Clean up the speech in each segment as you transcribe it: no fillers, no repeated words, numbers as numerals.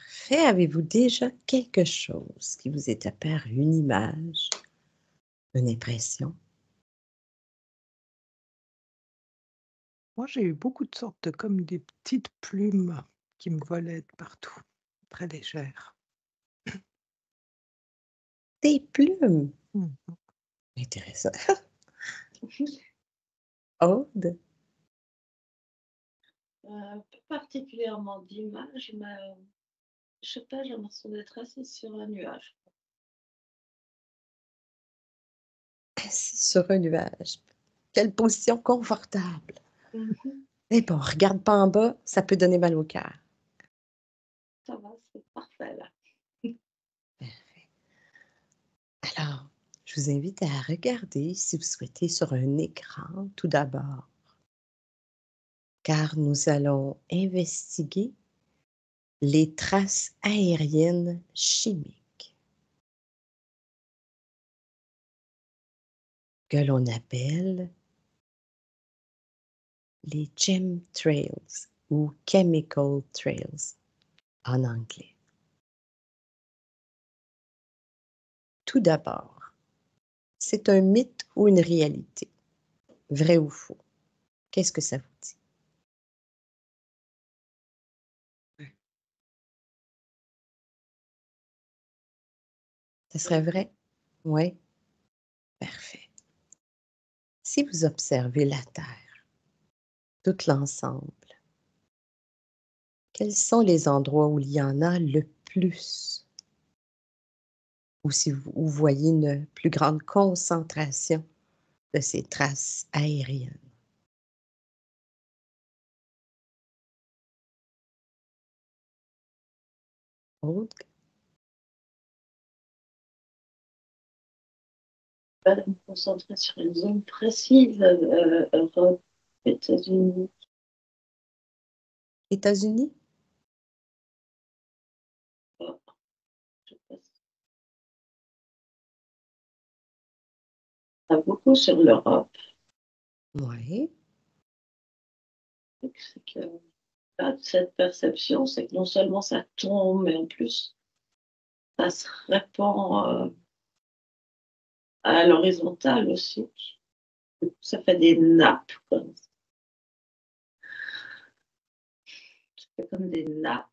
Parfait. Avez-vous déjà quelque chose qui vous est apparu, une image, une impression? Moi, j'ai eu beaucoup de sortes de comme des petites plumes qui me volaient de partout, très légères. Des plumes! Mmh. Intéressant. Aude? Pas particulièrement d'images, mais je sais pas, j'ai l'impression d'être assise sur un nuage. Assis sur un nuage. Quelle position confortable! Mmh. Eh bon, regarde pas en bas, ça peut donner mal au cœur. Ça va, c'est parfait là. Parfait. Alors, je vous invite à regarder, si vous souhaitez, sur un écran tout d'abord, car nous allons investiguer les traces aériennes chimiques que l'on appelle les chemtrails ou chemical trails en anglais. Tout d'abord, c'est un mythe ou une réalité? Vrai ou faux? Qu'est-ce que ça vous dit? Ouais. Ce serait vrai? Oui? Parfait. Si vous observez la Terre, tout l'ensemble, quels sont les endroits où il y en a le plus? Ou si vous voyez une plus grande concentration de ces traces aériennes? Aude? Pas de me concentrer sur une zone précise, Europe, États-Unis. États-Unis? Oh, je sais pas pas beaucoup sur l'Europe. Oui. C'est que là, cette perception, c'est que non seulement ça tombe, mais en plus, ça se répand à l'horizontale aussi. Ça fait des nappes, quoi. Ça fait comme des nappes.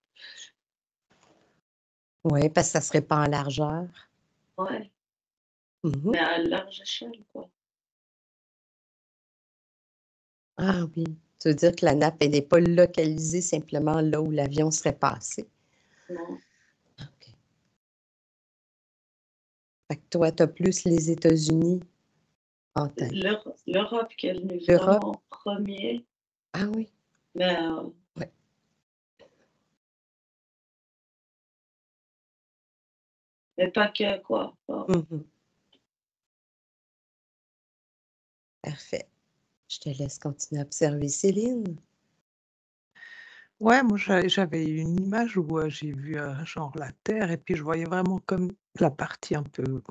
Oui, parce que ça se répand en largeur. Ouais, Mmh. mais à large échelle, quoi. Ah oui, ça veut dire que la nappe, elle n'est pas localisée simplement là où l'avion serait passé. Non. OK. Fait que toi, tu as plus les États-Unis en tête. L'Europe qui est venue L'Europe? vraiment en premier, Ah oui? mais, Ouais. mais pas que, quoi. Enfin, Mmh. Parfait. Je te laisse continuer à observer. Céline? Ouais, moi, j'avais une image où, j'ai vu, genre la Terre et puis je voyais vraiment comme la partie un peu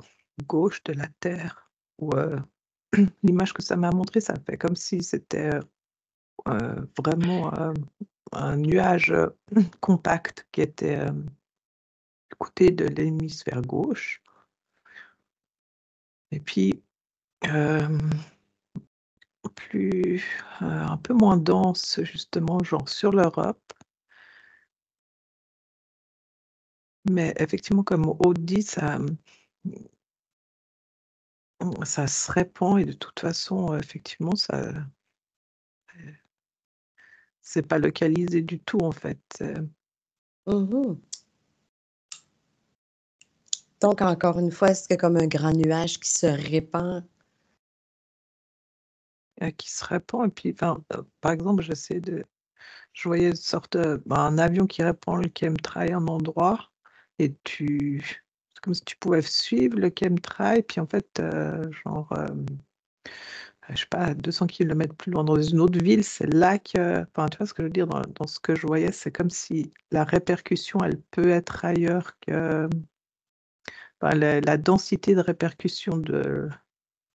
gauche de la Terre où, l'image que ça m'a montré, ça fait comme si c'était, vraiment, un nuage, compact qui était, du côté de l'hémisphère gauche et puis, hem, plus, un peu moins dense justement, genre sur l'Europe. Mais effectivement, comme Aude dit, ça se répand et de toute façon, effectivement, c'est pas localisé du tout, en fait, Mmh. Donc encore une fois, est-ce que comme un grand nuage qui se répand? qui se répand et puis enfin, par exemple, je voyais une sorte, un avion qui répand le chemtrail à un endroit et c'est comme si tu pouvais suivre le chemtrail puis en fait, genre, je sais pas, à 200 kilomètres plus loin dans une autre ville, c'est là que enfin, tu vois ce que je veux dire? Dans ce que je voyais, c'est comme si la répercussion, elle peut être ailleurs que enfin, la densité de répercussion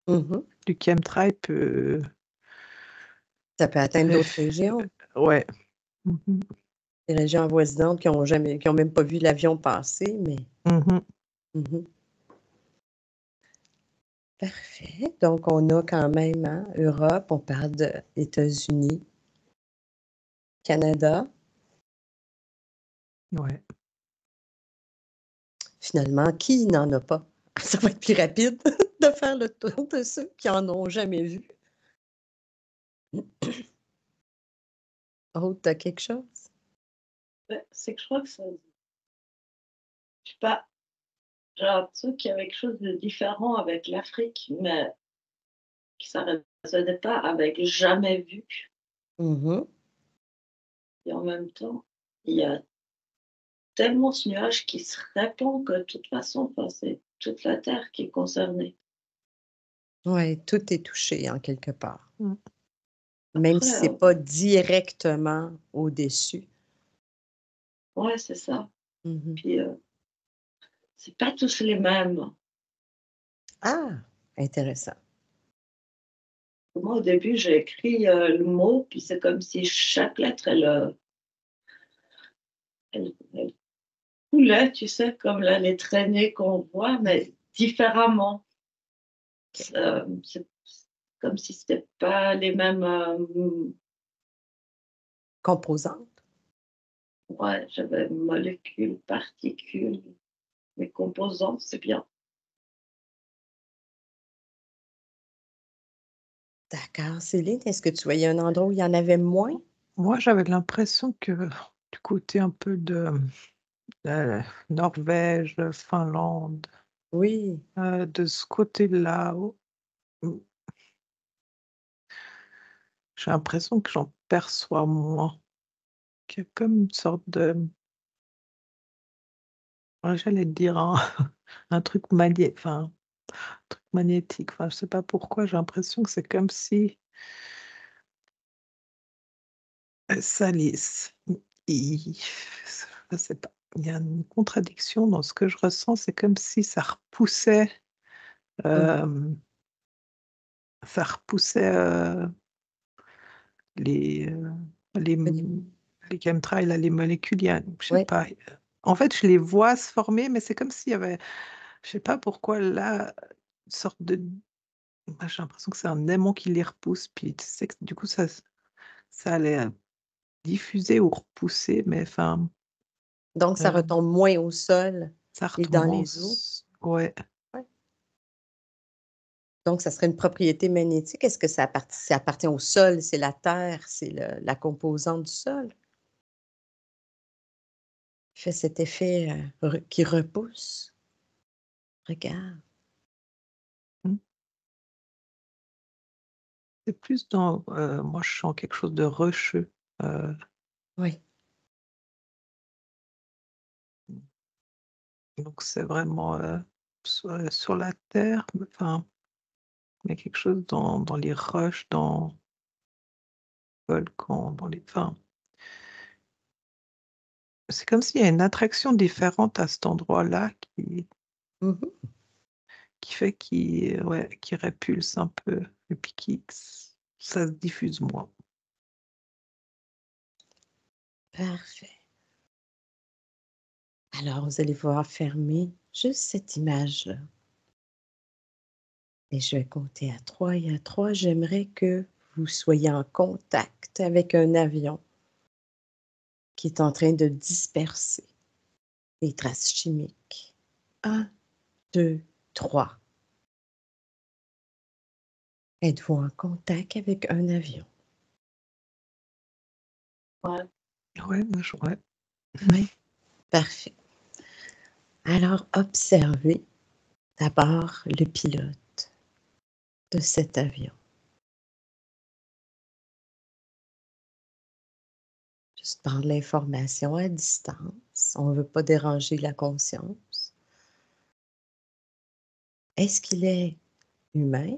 Mmh. du chemtrail peut Ça peut atteindre d'autres réf régions. ouais. Mmh mh. les régions avoisinantes qui ont même pas vu l'avion passer, mais Mhm. mhm. Parfait. Donc, on a quand même, hein, Europe, on parle de États-Unis, Canada. Ouais. Finalement, qui n'en a pas? Ça va être plus rapide de faire le tour de ceux qui en ont jamais vu. Oh, t'as quelque chose? Ouais, c'est que je crois que ça, je sais pas, j'ai l'impression qu'il y avait quelque chose de différent avec l'Afrique, mais qui ça résonnait pas avec jamais vu. Mhm. Et en même temps, il y a tellement ce nuage qui se répand que de toute façon, enfin, c'est toute la Terre qui est concernée. Oui, tout est touché en quelque part. Mm. Même si Après, c'est pas directement au-dessus. ouais, c'est ça. Mhm. Puis, c'est pas tous les mêmes. Ah, intéressant. Moi, au début, j'ai écrit le mot, puis c'est comme si chaque lettre, elle coulait, tu sais, comme là, les traînées qu'on voit, mais différemment. OK. C'est comme si c'était pas les mêmes. Composante. Ouais, j'avais molécules, particules, mes composants, c'est bien. D'accord. Céline, est-ce que tu voyais un endroit où il y en avait moins? Moi, j'avais l'impression que du côté un peu de Norvège, Finlande, Oui. de ce côté-là, où j'ai l'impression que j'en perçois moins, qu'il y a comme une sorte de, ouais, j'allais te dire un truc magnétique. Enfin, je sais pas pourquoi, j'ai l'impression que c'est comme si ça lisse. Il je sais pas, il y a une contradiction dans ce que je ressens, c'est comme si Mmh. hem, ça repoussait, les, les Au niveau les chemtrails là, les molécules, il y a je sais ouais. pas, en fait, je les vois se former, mais c'est comme s'il y avait, je sais pas pourquoi là, une sorte de, bah, j'ai l'impression que c'est un aimant qui les repousse, puis tu sais que du coup ça allait, diffuser ou repousser, mais enfin, Donc ça hem, retombe moins au sol ça et retombe dans moins les eaux? ouais. Ouais. Donc ça serait une propriété magnétique. Est-ce que ça appartient au sol? C'est la terre, c'est la composante du sol qui fait cet effet, qui repousse? Regarde. Mmh. C'est plus dans, moi je sens quelque chose de rocheux, heu, Oui. donc c'est vraiment, sur la terre, enfin, il y a quelque chose dans les roches, dans le volcan, dans les, enfin, c'est comme s'il y a une attraction différente à cet endroit-là Mmh. qui fait ouais, qui répulse un peu et puis qui ça se diffuse moins. Parfait. Alors vous allez voir fermer juste cette image-là et je vais compter à 3 et à 3, j'aimerais que vous soyez en contact avec un avion qui est en train de disperser les traces chimiques. 1, 2, 3. Êtes-vous en contact avec un avion? Ouais. Ouais, moi je ouais. Oui. Parfait. Alors observez d'abord le pilote de cet avion. Juste prendre l'information à distance. On ne veut pas déranger la conscience. Est-ce qu'il est humain,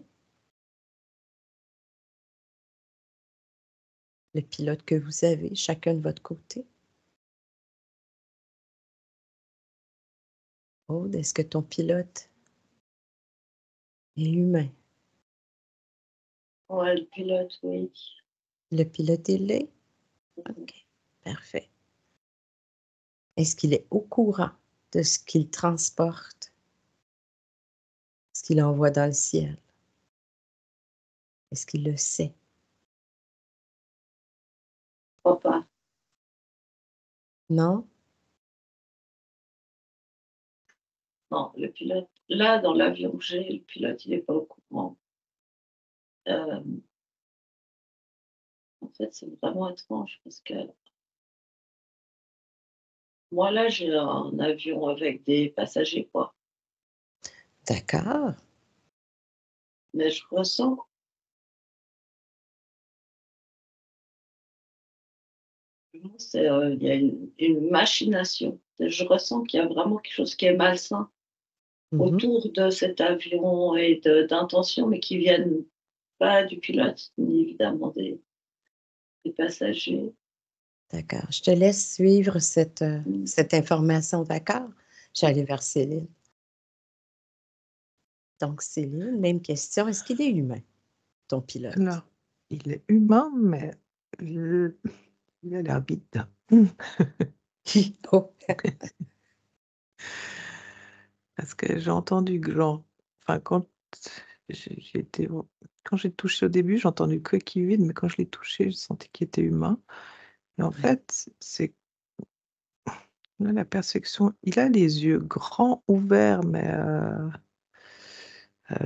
le pilote que vous avez, chacun de votre côté? Aude, est-ce que ton pilote est humain? Ouais, le pilote, oui. Le pilote est laid? Mhm. OK, parfait. Est-ce qu'il est au courant de ce qu'il transporte, ce qu'il envoie dans le ciel? Est-ce qu'il le sait? Je crois pas. Non? Non, le pilote, là, dans l'avion que j'ai, le pilote, il n'est pas au courant. Euh, En fait, c'est vraiment étrange parce que moi, là, j'ai un avion avec des passagers, quoi. D'accord. Mais je ressens, il y a une machination. Je ressens qu'il y a vraiment quelque chose qui est malsain Mhm. autour de cet avion et d'intentions, mais qui viennent pas du pilote, ni évidemment des passagers. D'accord. Je te laisse suivre cette, Mm. cette information, d'accord? J'allais vers Céline. Donc, Céline, même question. Est-ce qu'il est humain, ton pilote? Alors, il est humain, mais il a l'air bide. Oh, Parce que j'ai entendu que genre, enfin, j'ai été, quand j'ai touché au début, j'ai entendu que qui vide, mais quand je l'ai touché, je sentais qu'il était humain. Et en ouais. fait, c'est là, la perception. Il a les yeux grands ouverts, mais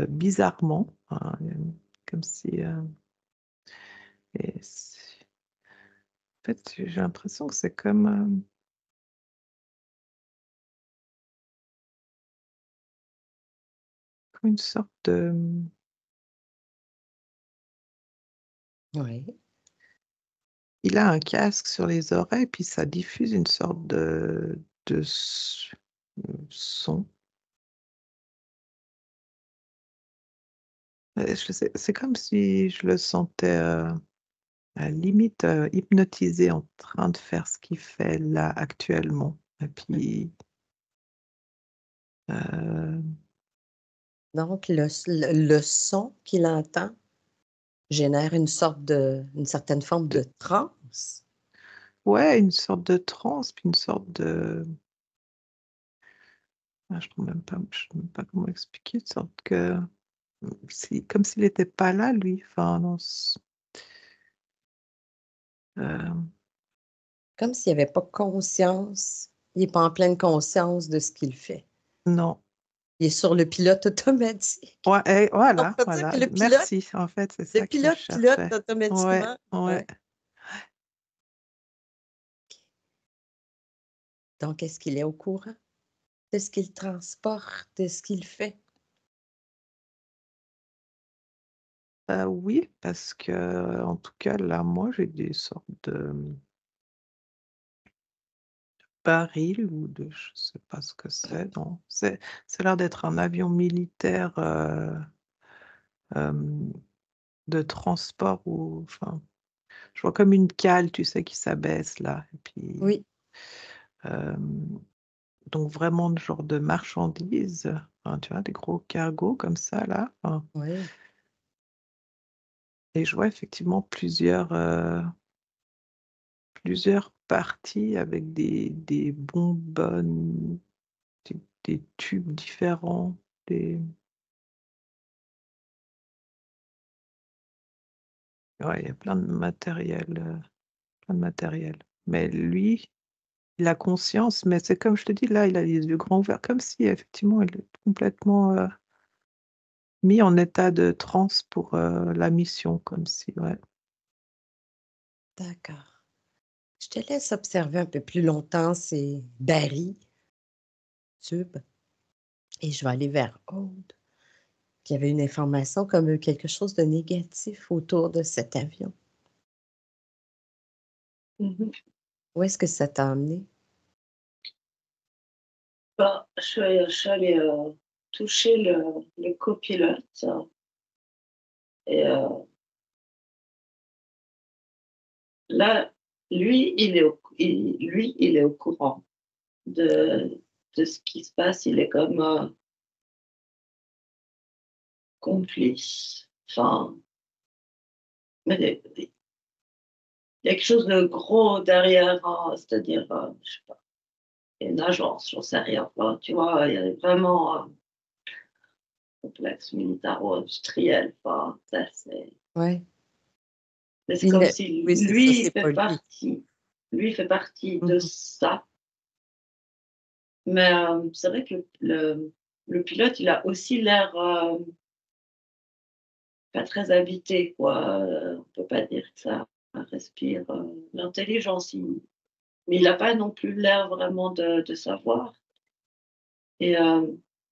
bizarrement, hein, comme si. Et en fait, j'ai l'impression que c'est comme une sorte de. Oui. Il a un casque sur les oreilles, puis ça diffuse une sorte de son. Je sais, c'est comme si je le sentais à la limite hypnotisé en train de faire ce qu'il fait là actuellement. Et puis, euh, Donc, le son qu'il entend génère une certaine forme de- de transe. ouais, une sorte de transe, puis une sorte de. Ah, je sais même pas comment expliquer, une sorte que. Comme s'il n'était pas là, lui. Enfin, non, euh, Comme s'il n'y avait pas conscience, il n'est pas en pleine conscience de ce qu'il fait. non. Il est sur le pilote automatique. Ouais, On voilà, peut dire que voilà. Merci. En fait, c'est le ça que je pilote pilote cherchais. Ouais, automatiquement. ouais. Ouais. Donc, est-ce qu'il est au courant de ce qu'il transporte, de ce qu'il fait? Oui, parce que, en tout cas, là, moi, j'ai des sortes de barils ou de, je sais pas ce que c'est, non. Ça a l'air d'être un avion militaire euh, de transport ou, enfin, je vois comme une cale, tu sais, qui s'abaisse là. Et puis, Oui, euh, donc vraiment le genre de marchandises, enfin, tu vois, des gros cargos comme ça là. Enfin, oui. et je vois effectivement plusieurs parties avec des bonbonnes, des tubes différents, des. Ouais, il y a plein de matériel. Mais lui, il a conscience, mais c'est comme je te dis, là, il a les yeux grands ouverts, comme si effectivement il est complètement mis en état de transe pour la mission, comme si, ouais. D'accord. Je te laisse observer un peu plus longtemps ces barils, tubes, et je vais aller vers Aude, qui avait une information comme quelque chose de négatif autour de cet avion. Mhm. Où est-ce que ça t'a emmené? Bah, je suis allée toucher le copilote et là, lui, il est au courant de ce qui se passe. Il est comme complice. Enfin, mais il y a quelque chose de gros derrière, hein, c'est-à-dire, je sais pas. une agence, j'en sais rien. Enfin, tu vois, il y a vraiment un complexe militaro-industriel. Enfin, ça, Ouais. c'est Il comme ne si Oui, c'est ça, lui c'est pas lui. fait partie de Mmh. ça. Mais c'est vrai que le pilote, il a aussi l'air pas très habité, quoi. On peut pas dire que ça respire l'intelligence. Mais il a pas non plus l'air vraiment de savoir. Et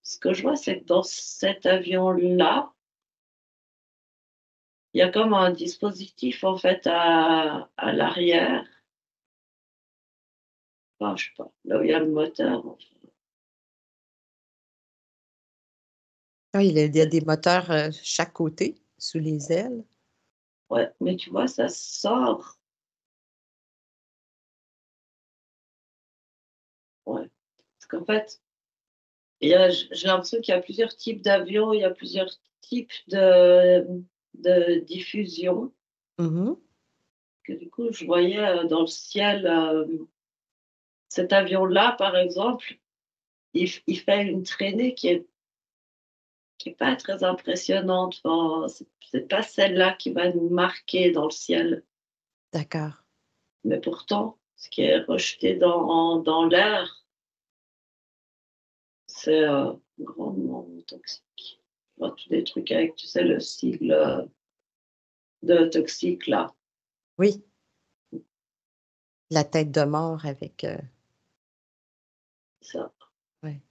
ce que je vois, c'est que dans cet avion-là, il y a comme un dispositif en fait à l'arrière. Enfin, je sais pas, là où il y a le moteur, en fait. Ah, il y a des moteurs, chaque côté, sous les ailes. Ouais, mais tu vois, ça sort. Ouais, parce qu'en fait, j'ai l'impression qu'il y a plusieurs types d'avions, il y a plusieurs types de diffusion. Mmh. Que du coup, je voyais, dans le ciel, cet avion-là, par exemple, il fait une traînée qui est pas très impressionnante. Enfin, c'est pas celle-là qui va nous marquer dans le ciel. D'accord. Mais pourtant, ce qui est rejeté dans l'air, c'est, grandement toxique. Je vois tous des trucs avec, tu sais, le sigle, de toxique là. Oui, la tête de mort avec, Ça, ouais.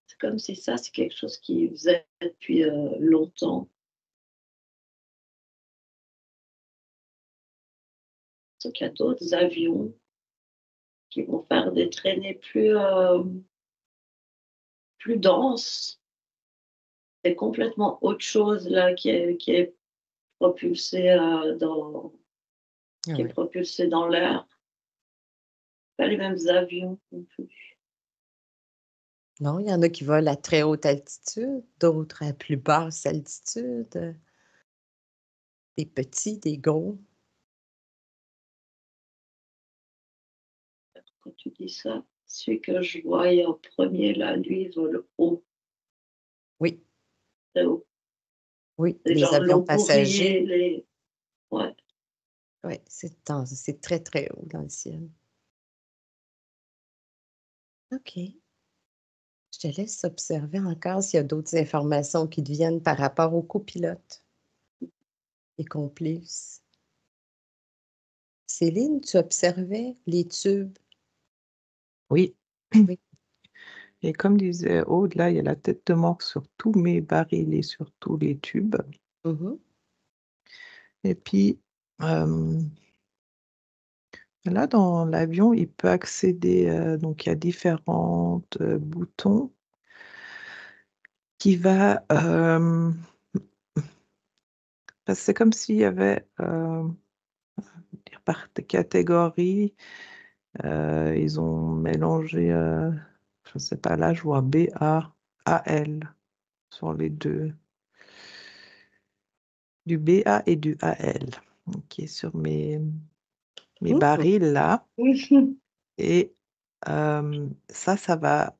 c'est comme si ça, c'est quelque chose qu'ils faisaient depuis, longtemps. Sauf qu'il y a d'autres avions qui vont faire des traînées plus denses. C'est complètement autre chose là qui est propulsé, Ah qui est ouais. propulsé dans l'air. Pas les mêmes avions non plus. Non, il y en a qui volent à très haute altitude, d'autres à plus basse altitude, des petits, des gros. Quand tu dis ça, celui que je voyais en premier là, lui, il vole haut, Oui, très haut. oui, C'est les genre avions Longcourrier, passagers, ouais, ouais, c'est très, très haut dans le ciel. OK. Je te laisse observer encore s'il y a d'autres informations qui te viennent par rapport au copilote et complices. Céline, tu observais les tubes? Oui. Oui. Et comme disait Aude, là, il y a la tête de mort sur tous mes barils et sur tous les tubes. Mmh. Et puis, là, dans l'avion, il peut accéder, donc il y a différents boutons qui va, parce que c'est comme s'il y avait, dire par catégorie, ils ont mélangé, je ne sais pas, là, je vois BA-AL sur les 2, du BA et du AL, qui est sur mes Mmh. barils là. ouais. Et ça va,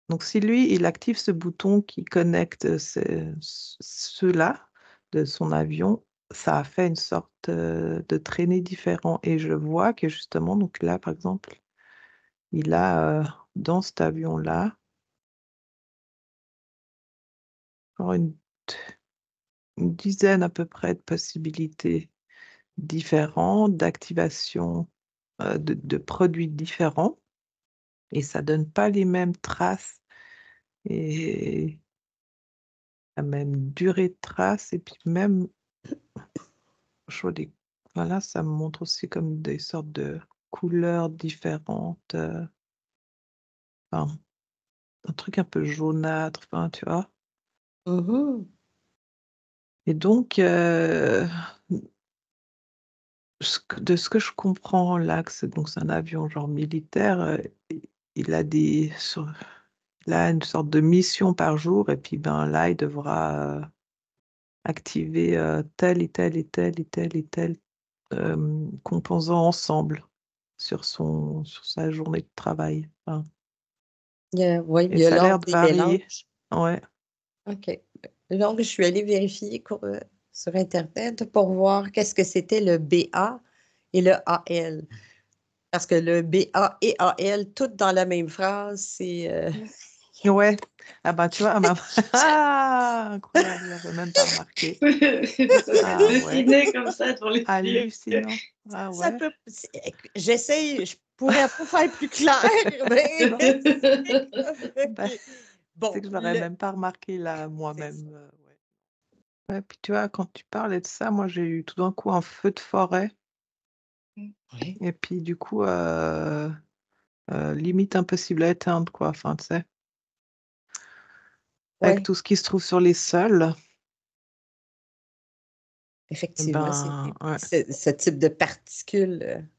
donc si lui, il active ce bouton qui connecte ceux-là de son avion, ça a fait une sorte, de traînée différent et je vois que justement, donc là, par exemple, il a, dans cet avion-là, encore une dizaine à peu près de possibilités différentes d'activation, de produits différents et ça donne pas les mêmes traces et la même durée de trace et puis même, je vois des, voilà, ça me montre aussi comme des sortes de couleurs différentes, enfin, un truc un peu jaunâtre, enfin, tu vois? Mmh. Et donc, ce que je comprends là, que c'est un avion genre militaire, il a il a une sorte de mission par jour et puis, ben, là, il devra, activer, tel et tel et tel et tel et tel, composant ensemble sur sa journée de travail. Enfin, Oui, il Et y a ça a l'air l'ordre de des varier. mélanges. Ouais. OK. Donc, je suis allée vérifier sur Internet pour voir qu'est-ce que c'était le BA et le AL. Parce que le BA et AL, toutes dans la même phrase, c'est... Ouais. Ah ben, tu vois, ah, incroyable, j'avais même pas remarqué. Ça Ah s'est ouais, dessiné comme ça dans les yeux. hallucinant. Ah Ça ouais. peut... J'essaye, je pourrais pas faire plus clair, mais Ben, OK. c'est Bon, que je l'aurais même pas remarqué là c'est ça. moi-même. Ouais. Ouais, puis tu vois, quand tu parlais de ça, moi j'ai eu tout d'un coup un feu de forêt. Oui. Et puis du coup, limite impossible à éteindre, quoi. Enfin, tu sais, avec Oui, tout ce qui se trouve sur les sols, effectivement, c'est ben ouais. ce type de particules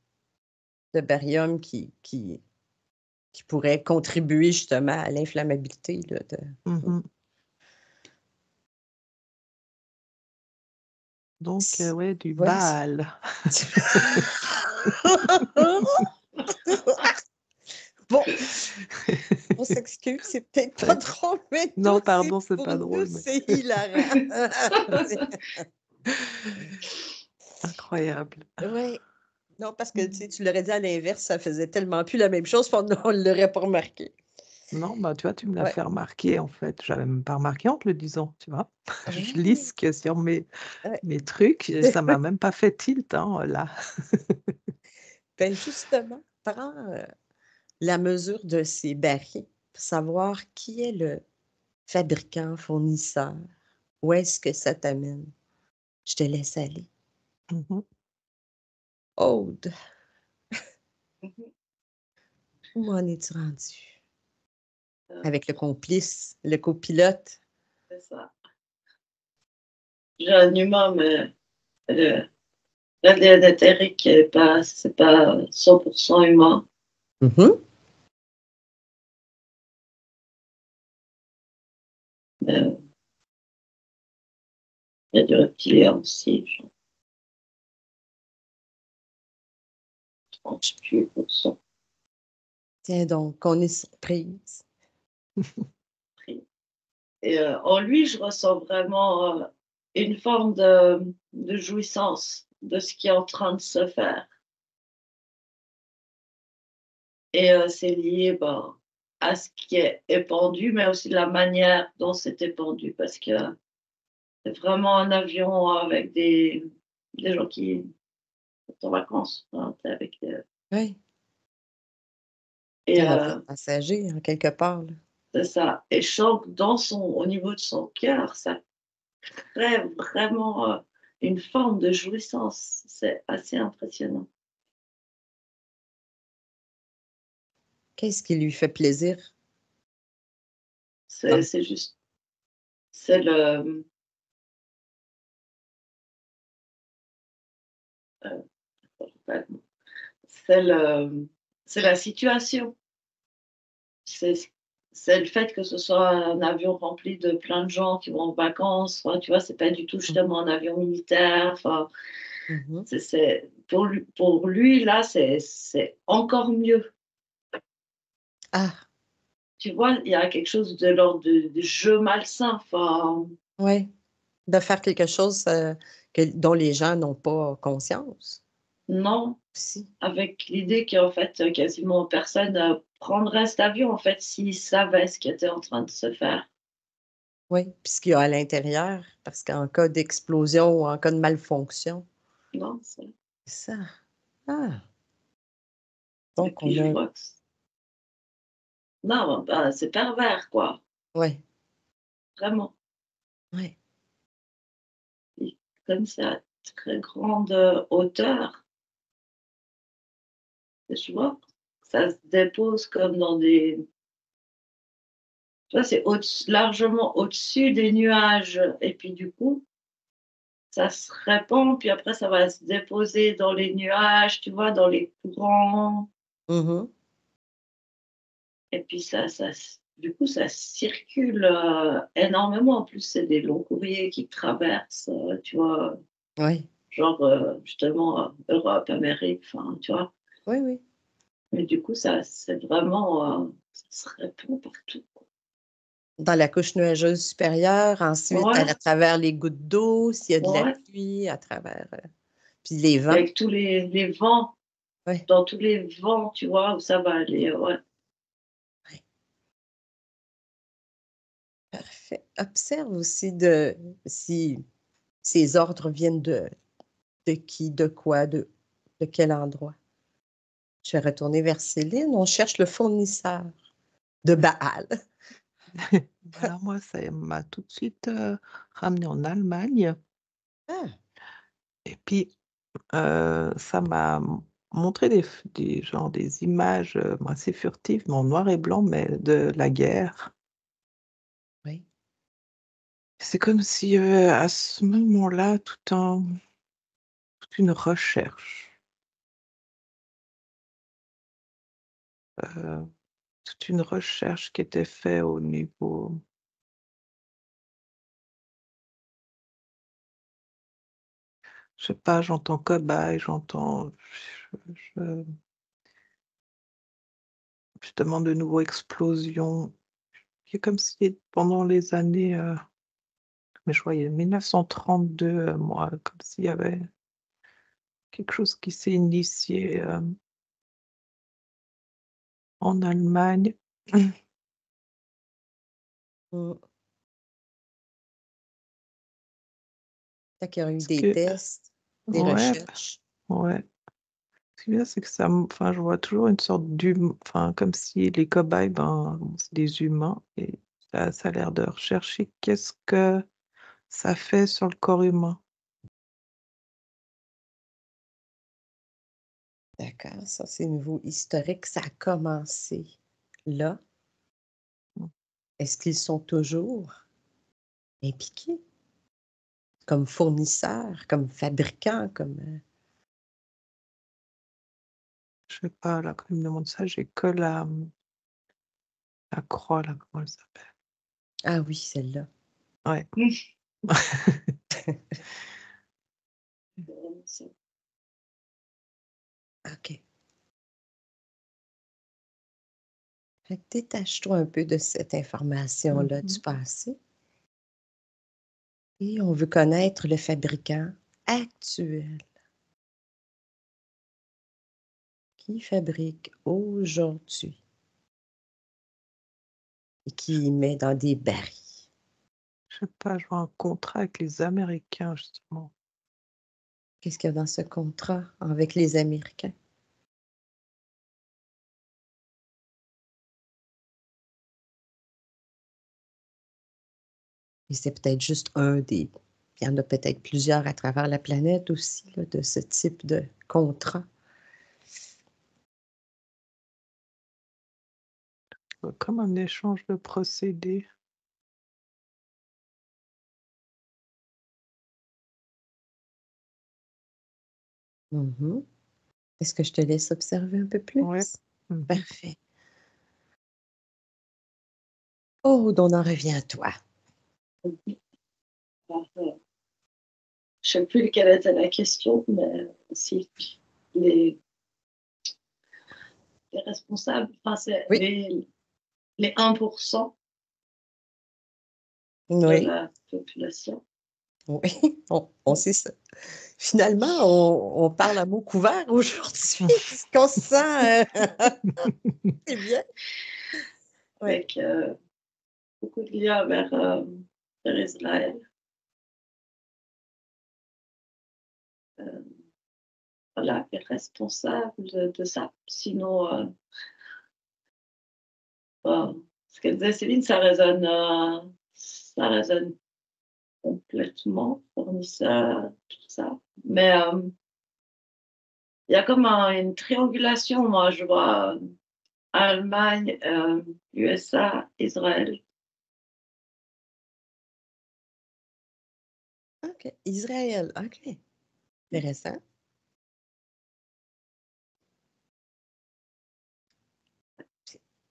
de barium qui pourrait contribuer justement à l'inflammabilité là, Mmh. Donc ouais, du Ouais. Baal. Bon, on s'excuse, c'est peut-être pas Ouais. drôle, mais Non, c'est pardon, c'est pour pas nous, drôle, mais c'est hilarant. incroyable. Oui. Non, parce que Mmh. tu l'aurais dit à l'inverse, ça faisait tellement plus la même chose, puis on ne l'aurait pas remarqué. Non, bah, tu vois, tu me l'as Ouais. fait remarquer, en fait. J'avais même pas remarqué en te le disant, tu vois? Je Ouais. lisque sur Ouais. mes trucs et ça m'a même pas fait tilt, hein, là. Ben justement, prends la mesure de ces barils pour savoir qui est le fabricant, fournisseur. Où est-ce que ça t'amène? Je te laisse aller. Mmh. Aude, où en es-tu rendu? Avec le complice, le copilote? C'est ça. J'ai un humain, mais le- l'ADN éthérique c'est pas 100% humain. Mhm. Mais il y a du reptilien aussi, genre 38%. Tiens donc, on est surprise. Et en lui, je ressens vraiment une forme de jouissance de ce qui est en train de se faire. Et c'est lié à ce qui est épandu, mais aussi de la manière dont c'est épandu, parce que c'est vraiment un avion avec des gens qui sont en vacances, hein, avec, Oui, et c'est un avion passager, en quelque part. Là. c'est ça. Et je sens que au niveau de son cœur, ça crée vraiment une forme de jouissance. C'est assez impressionnant. Qu'est-ce qui lui fait plaisir? Dans- C'est juste, c'est le, c'est le, c'est la situation. C'est c'est le fait que ce soit un avion rempli de plein de gens qui vont en vacances. Enfin, tu vois, c'est pas du tout justement un avion militaire. Enfin, Mhm. c'est pour lui là, c'est encore mieux. Ah, Tu vois, il y a quelque chose de l'ordre de jeu malsain. Enfin, oui, de faire quelque chose dont les gens n'ont pas conscience. non, Aussi. avec l'idée qu'en fait, quasiment personne prendrait cet avion en fait s'il savait ce qui était en train de se faire. Oui, puis ce qu'il y a à l'intérieur, parce qu'en cas d'explosion ou en cas de malfonction, Non, c'est ça. Ah, et donc puis on je a... vois que non, bah, c'est pervers quoi, Oui, vraiment. oui. Et comme c'est à très grande hauteur, je vois, ça se dépose comme dans des. Tu vois, c'est largement au-dessus des nuages. Et puis du coup, ça se répand, puis après, ça va se déposer dans les nuages, tu vois, dans les courants. Mhm. Et puis du coup, ça circule énormément. En plus, c'est des longs courriers qui traversent, tu vois, Oui, genre justement Europe, Amérique, enfin, tu vois. oui, oui. Mais du coup, ça, c'est vraiment. ça se répand partout. Dans la couche nuageuse supérieure, ensuite Ouais, à travers les gouttes d'eau, s'il y a de la ouais. pluie, à travers, puis les Et vents. avec tous les vents, Oui, dans tous les vents, tu vois, où ça va aller, ouais. parfait. Observe aussi si ces ordres viennent de qui, de quoi, de quel endroit. Je vais retourner vers Céline. On cherche le fournisseur de Baal. Alors moi, ça m'a tout de suite, ramenée en Allemagne Ah, et puis, ça m'a montré des images, assez furtives, mais en noir et blanc, mais de la guerre. oui, C'est comme si, à ce moment-là, toute une recherche, heu, toute une recherche qui était faite au niveau, je sais pas, j'entends cobaye, j'entends je justement de nouveau explosions. C'est comme si pendant les années, mais je voyais 1932, moi, comme s'il y avait quelque chose qui s'est initié, en Allemagne. mmh. Fait qu'il y a eu Parce des que tests, des ouais, recherches. ouais. Ce qui est bien, c'est que enfin, je vois toujours une sorte enfin, comme si les cobayes, ben, bon, c'est des humains et ça a l'air de rechercher qu'est-ce que ça fait sur le corps humain. D'accord, ça c'est niveau historique. Ça a commencé là. Mmh. Est-ce qu'ils sont toujours impliqués comme fournisseurs, comme fabricants, comme, Je sais pas, là, quand il me demande ça, j'ai que la croix, là, comment elle s'appelle? ah oui, celle-là. Ouais. C'est vraiment ça. OK. Fait que détache-toi un peu de cette information-là du Mmh. passé et on veut connaître le fabricant actuel qui fabrique aujourd'hui et qui met dans des barils. Je sais pas, je vois un contrat avec les Américains, justement. Qu'est-ce qu'il y a dans ce contrat avec les Américains? Et c'est peut-être juste un des il y en a peut-être plusieurs à travers la planète aussi là, de ce type de contrat. Comme un échange de procédés. Mmh. Est-ce que je te laisse observer un peu Ouais. plus? Mmh. Parfait. Aude, on en revient à toi. Alors, je sais plus quelle était la question, mais si les, les responsables, enfin, c'est Oui, les 1% de oui, la population. oui, on sait ça. Finalement, on parle à mots couverts aujourd'hui. Est-ce qu'on se sent, c'est bien? Oui. Avec beaucoup de liens vers Israël. Euh, voilà, est responsable de ça. Sinon, ce qu'elle disait Céline, ça résonne complètement, fournisseur, tout ça. Mais il y a comme une triangulation, moi, je vois Allemagne, USA, Israël. OK. Israël, OK. Intéressant.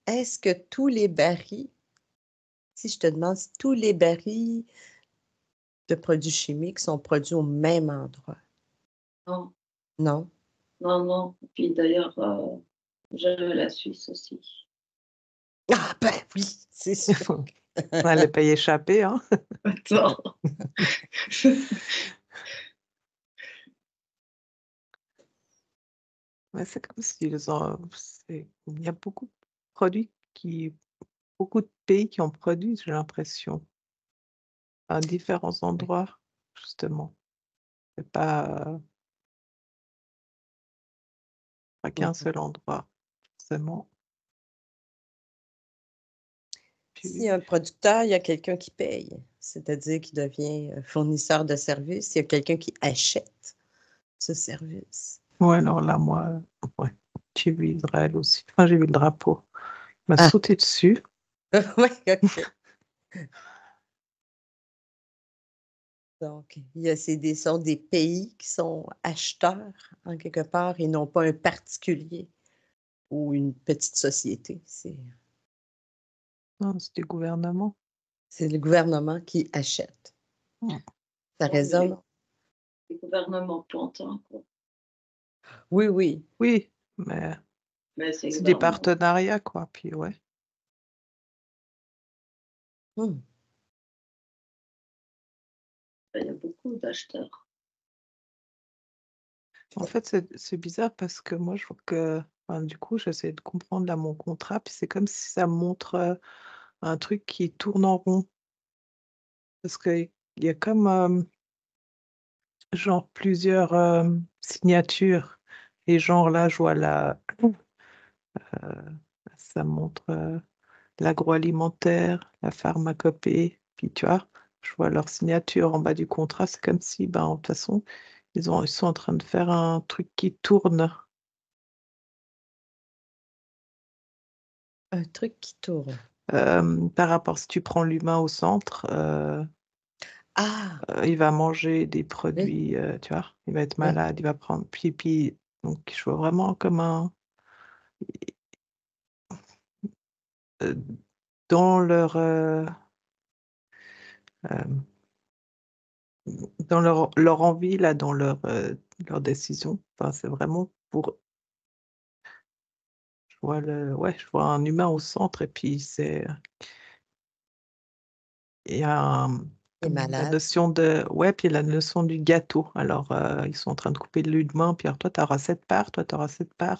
Est-ce que tous les barils, si je te demande si tous les barils de produits chimiques sont produits au même endroit? Non, Non? non, non. Puis d'ailleurs, j'aime la Suisse aussi. Ah ben oui, c'est sûr. On n'allait pas y échapper, hein. Attends. Ouais, c'est comme s'ils ont il y a beaucoup de produits beaucoup de pays qui en produisent, j'ai l'impression, à différents Ouais. endroits, justement. C'est pas qu'un Mhm. seul endroit, forcément. S'il y Puis a un producteur, il y a quelqu'un qui paye, c'est-à-dire qui devient fournisseur de services. Il y a quelqu'un qui achète ce service. ouais, alors là, moi, ouais, j'ai vu Israël aussi. Enfin, j'ai vu le drapeau. Il m'a Ah, sauté dessus. oui, OK. Donc, sont des pays qui sont acheteurs, en quelque part, et non pas un particulier ou une petite société. Non, c'est du gouvernement. C'est le gouvernement qui achète. Mmh. Ça Bon, mais résonne? les gouvernements pantins, quoi. Oui, oui. Oui, mais Mais c'est le c'est des gouvernement. partenariats, quoi, puis ouais. Hmm. Il y a beaucoup d'acheteurs. En fait, c'est bizarre parce que moi, je vois que enfin, du coup, j'essaie de comprendre là mon contrat, puis c'est comme si ça me montre, un truc qui tourne en rond. Parce qu'il y a comme, genre plusieurs, signatures et genre là, je vois ça montre, l'agroalimentaire, la pharmacopée, puis tu vois? Je vois leur signature en bas du contrat, c'est comme si, ben, de toute façon, ils sont en train de faire un truc qui tourne. Un truc qui tourne. Par rapport si tu prends l'humain au centre, Ah! il va manger des Oui, produits, tu vois? Il va être oui. malade, il va prendre puis donc je vois vraiment comme heu, dans hem, leur envie là, dans leur décision, enfin, c'est vraiment pour je vois un humain au centre et puis il y a Il est la malade. notion de ouais, puis la notion du gâteau. Alors, ils sont en train de couper de l'humain, puis alors toi, tu auras cette part, toi, tu auras cette part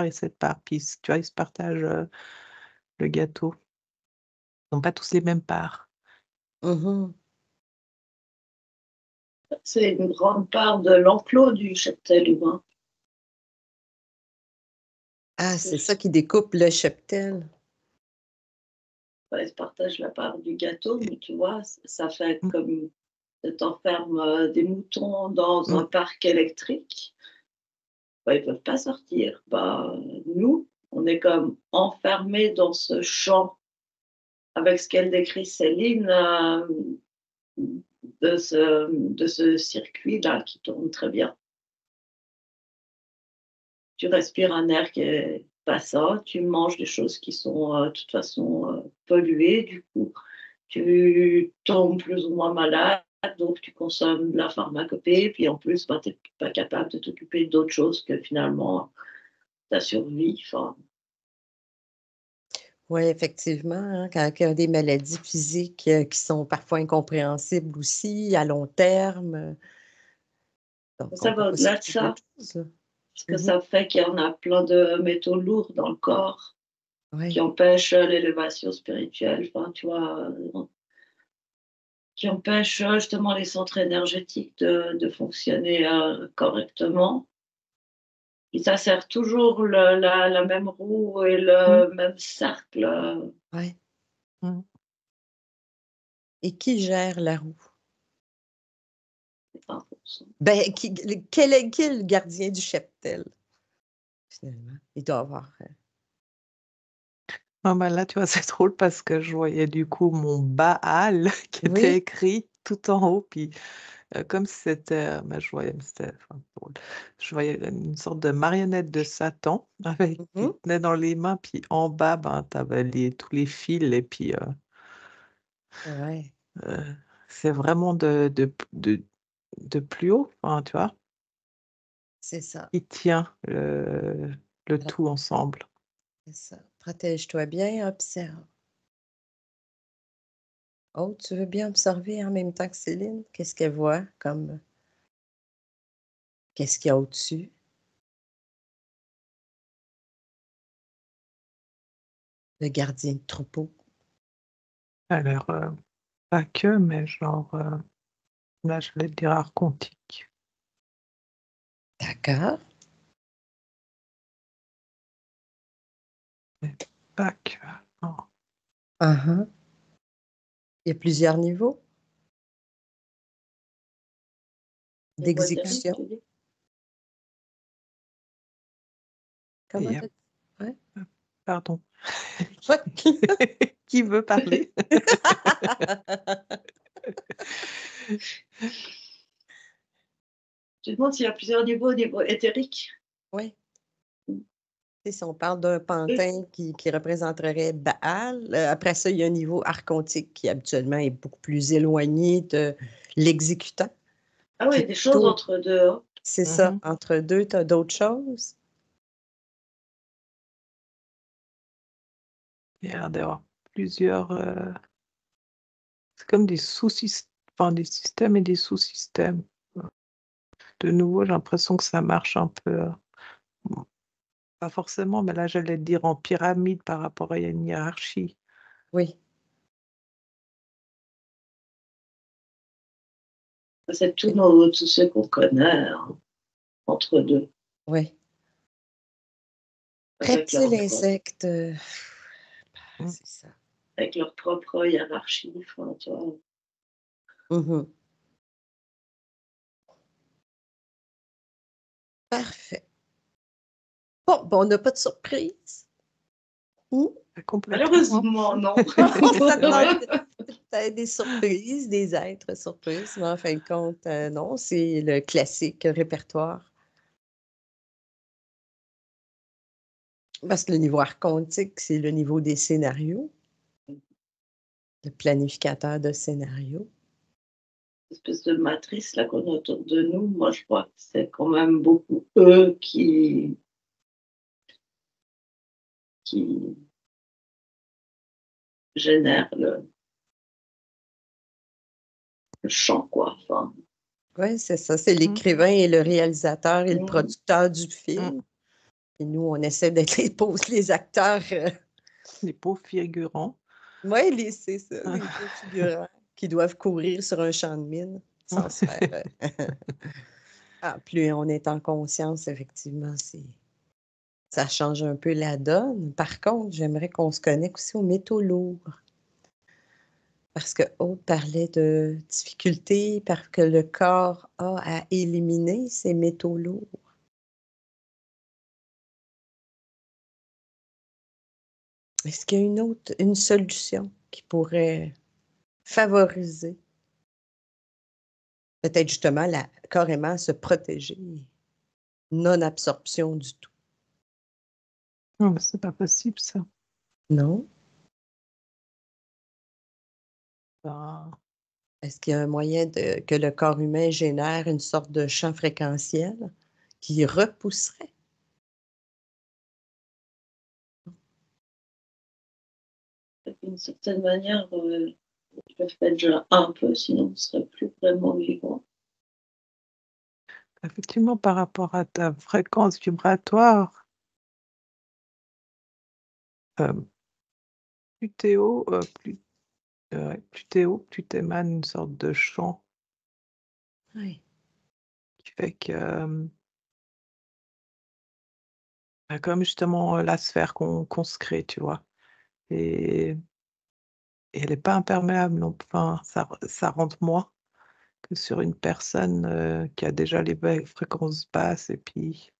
et cette part. Puis tu vois, ils se partagent, le gâteau. Ils ont pas tous les mêmes parts. Mhm. C'est une grande part de l'enclos du cheptel humain. Ah, c'est ça qui découpe le cheptel. Ils se partagent la part du gâteau, Et mais tu vois, ça fait mmh, comme si tu enfermes des moutons dans mmh, un parc électrique. Ils ne peuvent pas sortir. Nous, on est comme enfermés dans ce champ avec ce qu'elle décrit Céline, de ce circuit-là qui tourne très bien. Tu respires un air qui est pas sain, tu manges des choses qui sont, de toute façon, polluées. Du coup, tu tombes plus ou moins malade, donc tu consommes de la pharmacopée. Puis en plus, tu es pas capable de t'occuper d'autre chose que finalement ta survie. Enfin, Oui, effectivement, hein, quand il y a des maladies physiques, qui sont parfois incompréhensibles aussi à long terme, donc on ça ne peut va pas au-delà de s'occuper ça, d'autre chose, là. parce que Mmh. ça fait qu'il y en a plein de métaux lourds dans le corps qui Oui. empêchent, l'élévation spirituelle. Enfin, tu vois, qui empêchent, justement les centres énergétiques de fonctionner, correctement. Et ça sert toujours la même roue et mmh, le même cercle, Ouais. mmh. Et qui gère la roue? c'est 20%. Ben, quel est le gardien du cheptel, finalement? Il doit avoir, Ah bah, là, tu vois, c'est drôle parce que je voyais du coup mon Baal qui était oui? écrit tout en haut, puis, comme si c'était, bah, je voyais c'était enfin drôle. Je voyais une sorte de marionnette de Satan avec Mmh. qui tenait dans les mains, puis en bas, ben, tu avais tous les fils et puis, Ouais, heu, c'est vraiment de plus haut, enfin, tu vois? c'est ça. Qui tient le Alors, tout ensemble. c'est ça. Protège-toi bien, observe. Oh, tu veux bien observer en même temps que Céline? Qu'est-ce qu'elle voit comme... Qu'est-ce qu'il y a au-dessus? Le gardien de troupeau. Ça a l'air pas que, mais genre, là, j'allais dire archontique. D'accord. Mais pas que. Non. Uh-huh. Il y a plusieurs niveaux Niveau éthérique, d'exécution. tu dis? Et il Comment y a- t'as dit? Ouais. Pardon. Ouais. Qui veut parler? Je demande s'il y a plusieurs niveaux au niveau éthérique. Oui. Si on parle d'un pantin qui représenterait Baal, après ça, il y a un niveau archontique qui habituellement est beaucoup plus éloigné de l'exécutant. Ah Qui oui, est des choses plutôt, entre deux. Hein. c'est ça, Mhm. entre deux, tu as d'autres choses. Il y a l'air d'avoir plusieurs. C'est comme des sous-systèmes, enfin, des systèmes et des sous-systèmes. De nouveau, j'ai l'impression que ça marche un peu. Pas forcément, mais là, j'allais dire en pyramide par rapport à une hiérarchie. Oui, C'est oui, tous ceux qu'on connaît hein, entre deux, oui. avec leur, Reptiles, insectes, Mm. c'est ça. avec leur propre hiérarchie. Enfin, tu vois. Mhm. Parfait. Bon, ben, on n'a pas de surprise. Hmm? Complètement. Malheureusement, non. On s'attendait Ouais. peut-être des surprises, des êtres surprises, mais en fin de compte, non, c'est le classique répertoire. Parce que le niveau archontique, c'est le niveau des scénarios, le planificateur de scénarios. Espèce de matrice là qu'on a autour de nous, moi je crois que c'est quand même beaucoup eux qui génèrent le champ, quoi. Enfin, Oui, c'est ça. C'est Mm, l'écrivain et le réalisateur et le mm, producteur du mm. film. Et nous, on essaie d'être les acteurs. Les pauvres figurants. Oui, c'est ça, les beaux figurants qui doivent courir sur un champ de mine sans se faire. Ah, plus on est en conscience, effectivement, ça change un peu la donne. Par contre, j'aimerais qu'on se connecte aussi aux métaux lourds. Parce que Aude parlait de difficultés, parce que le corps a à éliminer ces métaux lourds. Est-ce qu'il y a une solution qui pourrait favoriser, peut-être justement, carrément se protéger, non-absorption du tout? Non, mais c'est pas possible, ça. Non? Ben, Est-ce qu'il y a un moyen que le corps humain génère une sorte de champ fréquentiel qui repousserait? d'une certaine manière, ils peuvent faire déjà un peu, sinon on ne serait plus vraiment vivant. effectivement, par rapport à ta fréquence vibratoire, euh, plus t'es haut, plus t'es haut, plus t'émanes une sorte de champ Oui. qui fait que, bah, comme justement la sphère qu'on se crée, tu vois. Et, et elle n'est pas imperméable, non. Enfin, ça rentre moins que sur une personne qui a déjà les fréquences basses. Et puis,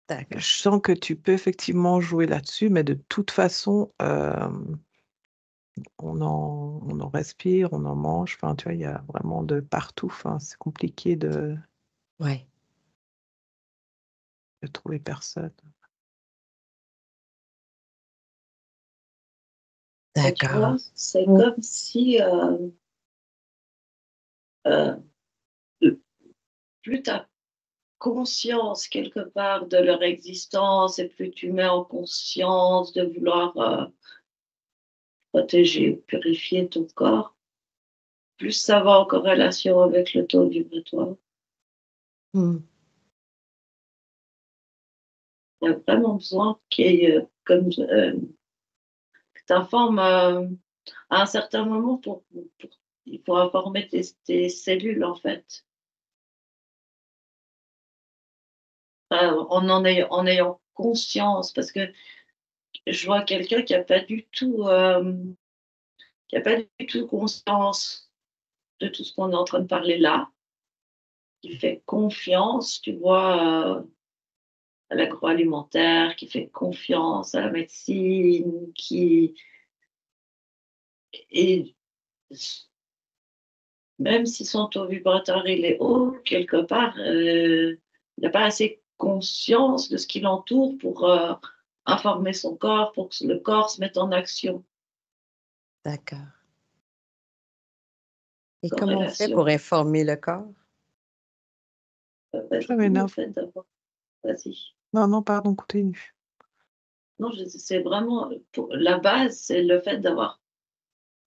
je D'accord. sens que tu peux effectivement jouer là-dessus, mais de toute façon, on en respire, on en mange. Enfin, tu vois, il y a vraiment de partout. Enfin, c'est compliqué Oui. de trouver personne. Et tu D'accord. vois, c'est Mm. comme si euh, plus tu as conscience quelque part de leur existence et plus tu mets en conscience de vouloir protéger ou purifier ton corps, plus ça va en corrélation avec le taux vibratoire. Hmm. Il y a vraiment besoin qu'il y ait, que tu informes à un certain moment il faut informer tes cellules en fait. En ayant conscience, parce que je vois quelqu'un qui a pas du tout, qui a pas du tout conscience de tout ce qu'on est en train de parler là, qui fait confiance, tu vois, à l'agroalimentaire, qui fait confiance à la médecine, qui et même si son taux vibratoire il est haut, quelque part, il n'a pas assez conscience de ce qui l'entoure pour informer son corps, pour que le corps se mette en action. D'accord. Et comment on fait Corrélation. pour informer le corps? J'avais une Le info. fait d'avoir. Vas-y. Non, non, pardon, continue. Non, c'est vraiment la base, c'est le fait d'avoir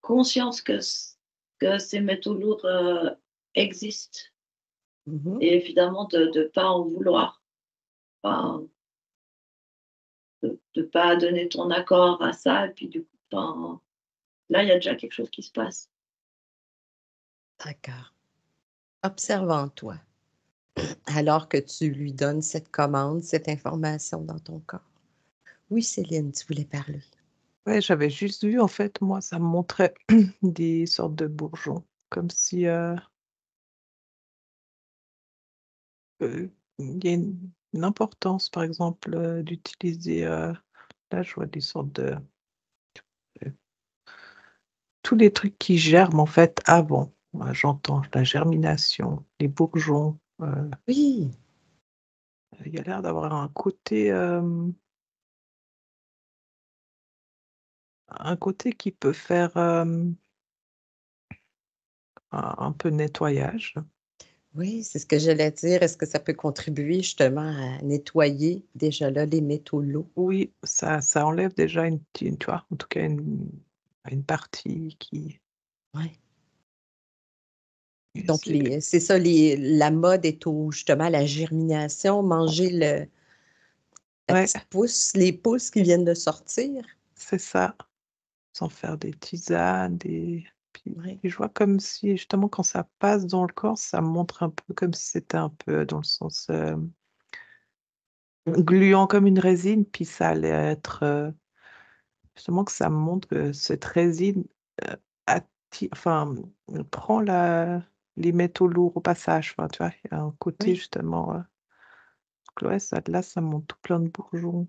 conscience que ces métaux lourds existent Mhm. et évidemment de ne pas en vouloir. Enfin, de pas donner ton accord à ça et puis du coup, enfin, là, il y a déjà quelque chose qui se passe. D'accord. Observant toi, alors que tu lui donnes cette commande, cette information dans ton corps. Oui, Céline, tu voulais parler. Ouais, j'avais juste vu, en fait, moi, ça me montrait des sortes de bourgeons, comme si il y a une importance, par exemple, d'utiliser, là, je vois des sortes de euh, tous les trucs qui germent, en fait, avant. J'entends la germination, les bourgeons, Oui, il y a l'air d'avoir un côté, qui peut faire, un peu nettoyage. oui, c'est ce que j'allais dire. Est-ce que ça peut contribuer justement à nettoyer déjà là les métaux lourds? Oui, ça enlève déjà tu vois, en tout cas une partie qui Ouais. et Donc c'est c'est ça, la mode est au justement à la germination, manger la ouais, petite pousse, les pousses qui viennent de sortir. c'est ça, sans faire des tisanes, Oui, puis je vois comme si justement quand ça passe dans le corps, ça montre un peu comme si c'était un peu dans le sens, gluant comme une résine, puis ça allait être, justement que ça montre que cette résine, enfin, prend les métaux lourds au passage, enfin, tu vois? Il y a un côté oui. justement, ouais, ça là, ça monte tout plein de bourgeons,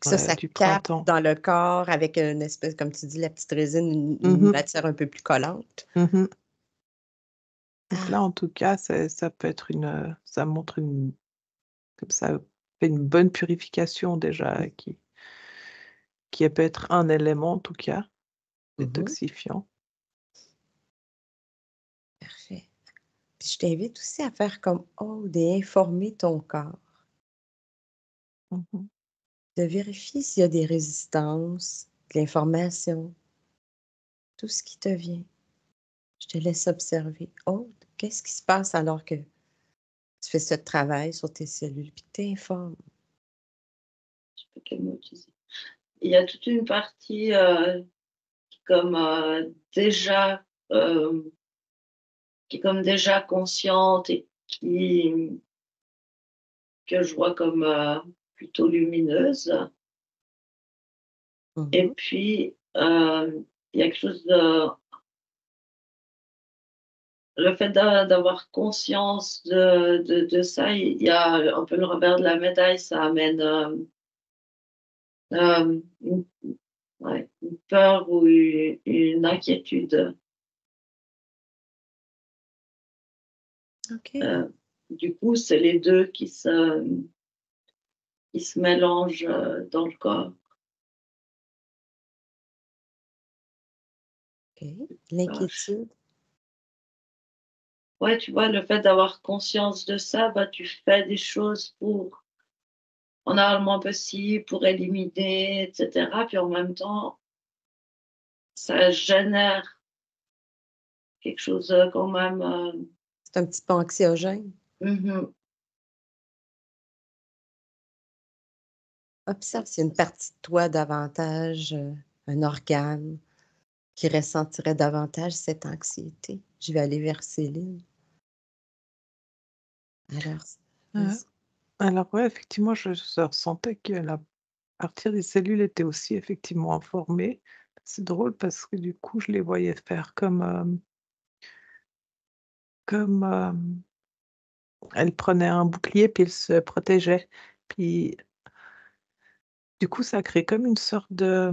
Puis ça du capte printemps. dans le corps avec une espèce, comme tu dis, la petite résine, une Mmh. matière un peu plus collante. Mmh. Donc là, Ah! en tout cas, ça peut être ça montre comme ça fait une bonne purification déjà Mmh. qui peut être un élément en tout cas, Mmh. détoxifiant. Parfait. Puis je t'invite aussi à faire comme Aude et informer ton corps, Mmh. de vérifier s'il y a des résistances, de l'information, tout ce qui te vient. Je te laisse observer. Aude, qu'est-ce qui se passe alors que tu fais ce travail sur tes cellules, puis t'informes? Quel mot utiliser? Il y a toute une partie comme déjà qui est comme déjà consciente et que je vois comme plutôt lumineuse. Et Mmh. puis il y a quelque chose de le fait d'avoir conscience de ça, il y a un peu le revers de la médaille, ça amène une, ouais, une peur ou une inquiétude. OK. Euh, du coup, c'est les deux qui se mélangent dans le corps. OK. Ah, L'inquiétude? ouais, tu vois, le fait d'avoir conscience de ça, bah, tu fais des choses pour en normalement possible, pour éliminer, et cetera. Puis en même temps, ça génère quelque chose, quand même, C'est un petit peu anxiogène. mmh Observe s'il y a une partie de toi davantage, un organe qui ressentirait davantage cette anxiété. Je vais aller vers Céline. Alors, Euh, vas-y. alors ouais, effectivement, je ressentais que la partie des cellules était aussi effectivement informée. C'est drôle parce que du coup, je les voyais faire comme elle prenait un bouclier puis elle se protégeait. Puis du coup, ça crée comme une sorte de,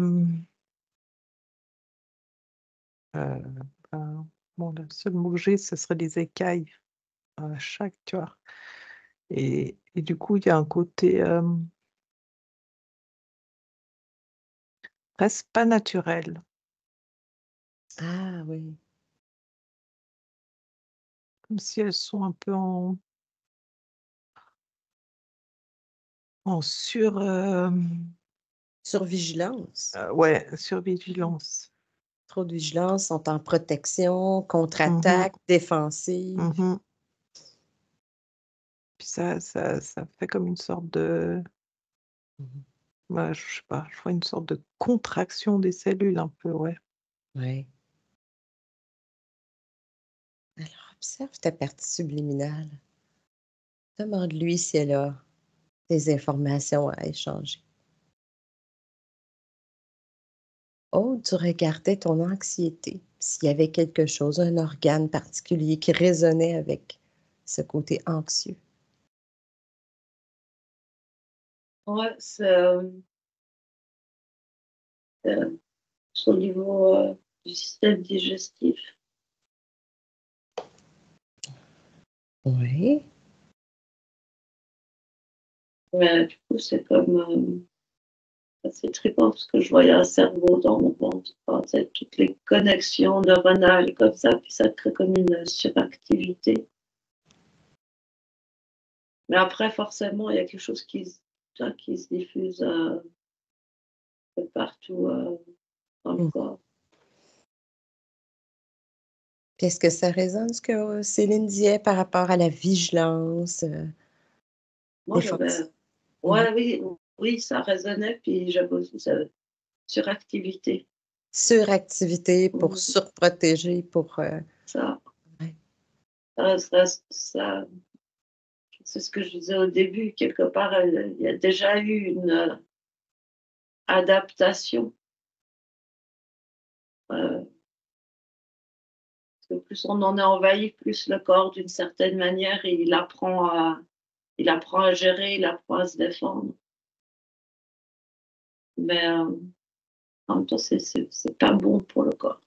ben, bon, le seul mot que j'ai, ce serait des écailles à chaque, tu vois? Et du coup, il y a un côté, presque pas naturel, Ah oui, comme si elles sont un peu en survigilance. ouais, survigilance. Trop de vigilance, sont en protection, Mmh mh. contre-attaque, défensive. Mmh. Puis ça fait comme une sorte de, Mmh. bah, je sais pas, je vois une sorte de contraction des cellules un peu, ouais. Oui. Alors observe ta partie subliminale. Demande-lui si elle a des informations à échanger. Oh, tu regardais ton anxiété, s'il y avait quelque chose, un organe particulier qui résonnait avec ce côté anxieux. Ouais, c'est au niveau, du système digestif. Oui. Mais du coup, c'est comme, c'est trippant parce que je voyais un cerveau dans mon ventre, enfin, tu sais, toutes les connexions neuronales comme ça, puis ça crée comme une suractivité. Mais après, forcément, il y a quelque chose qui se diffuse, de partout, dans le Mmh. corps. Puis est-ce que ça résonne ce que, Céline disait par rapport à la vigilance, Moi, des j'avais forces? Mmh. ouais, oui, oui, ça résonnait, puis j'avais aussi cette suractivité. Suractivité pour Mmh, surprotéger, pour, ça ouais. ça c'est ce que je disais au début, quelque part, il y a déjà eu une, adaptation, heu, parce que plus on en est envahi, plus le corps, d'une certaine manière, il apprend à gérer, il apprend à se défendre. Mais, en même temps, c'est pas bon pour le corps.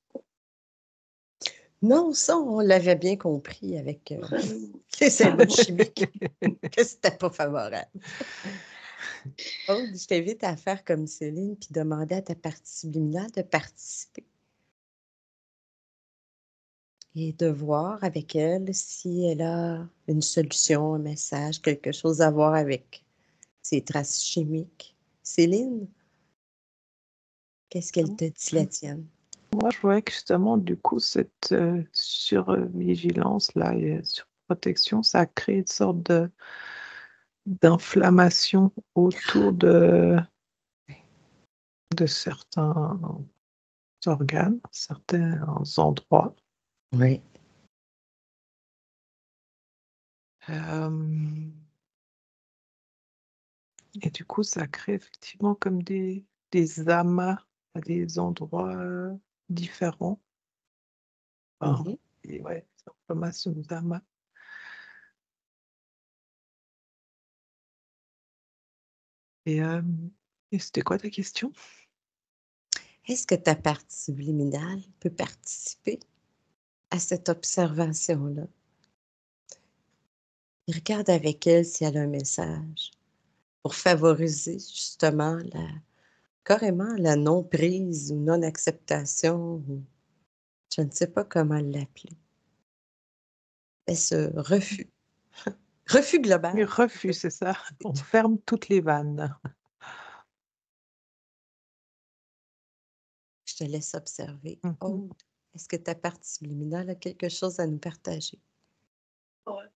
Non, ça, on l'avait bien compris avec, Vraiment. les symboles chimiques, que c'était pas favorable. Aude, je t'invite à faire comme Céline, puis demander à ta partie subliminale de participer et de voir avec elle si elle a une solution, un message, quelque chose à voir avec ces traces chimiques. Céline, qu'est-ce qu'elle te dit, la tienne? Moi, je voyais que justement, du coup, cette, survigilance-là et surprotection, ça a créé une sorte de d'inflammation autour de certains organes, certains endroits. Oui. Hem Et du coup, ça crée effectivement comme des amas à des endroits, différents. Enfin, Mmh. et ouais, des inflammations d'amas. Et et c'était quoi ta question? Est-ce que ta partie subliminale peut participer à cette observation-là? Et regarde avec elle si elle a un message pour favoriser justement la carrément la non-prise ou non-acceptation ou je ne sais pas comment l'appeler. ce refus. Refus global. Le refus, c'est ça. On ferme toutes les vannes. Je te laisse observer. Mhm. Aude, est-ce que ta partie subliminale a quelque chose à nous partager? Ouais.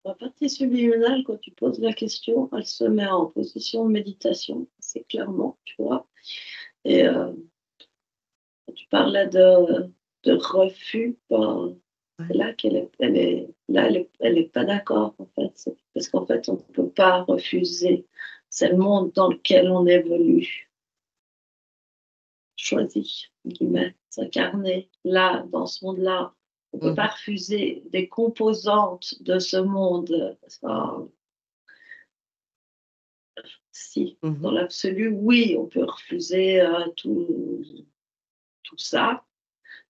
La partie subliminale, quand tu poses la question, elle se met en position de méditation, c'est clairement, tu vois. Et quand tu parlais de refus, ben, c'est Ouais. là elle est pas d'accord, en fait. C'est parce qu'en fait, on ne peut pas refuser. C'est le monde dans lequel on évolue. Choisi, guillemets, s'incarner là, dans ce monde-là. On ne peut pas refuser des composantes de ce monde. Enfin, si, dans l'absolu, oui, on peut refuser tout ça,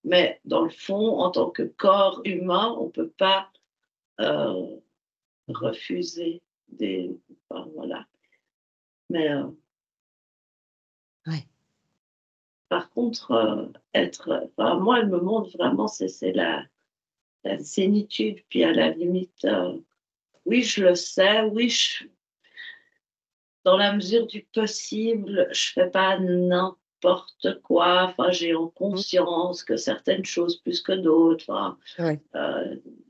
mais dans le fond, en tant que corps humain, on ne peut pas refuser des. Enfin, voilà. Mais Ouais. par contre, enfin, moi, elle me montre vraiment, c'est la zénitude, puis à la limite, oui, je le sais, oui, dans la mesure du possible, je fais pas n'importe quoi. Enfin, j'ai en conscience que certaines choses plus que d'autres. Enfin, Ouais.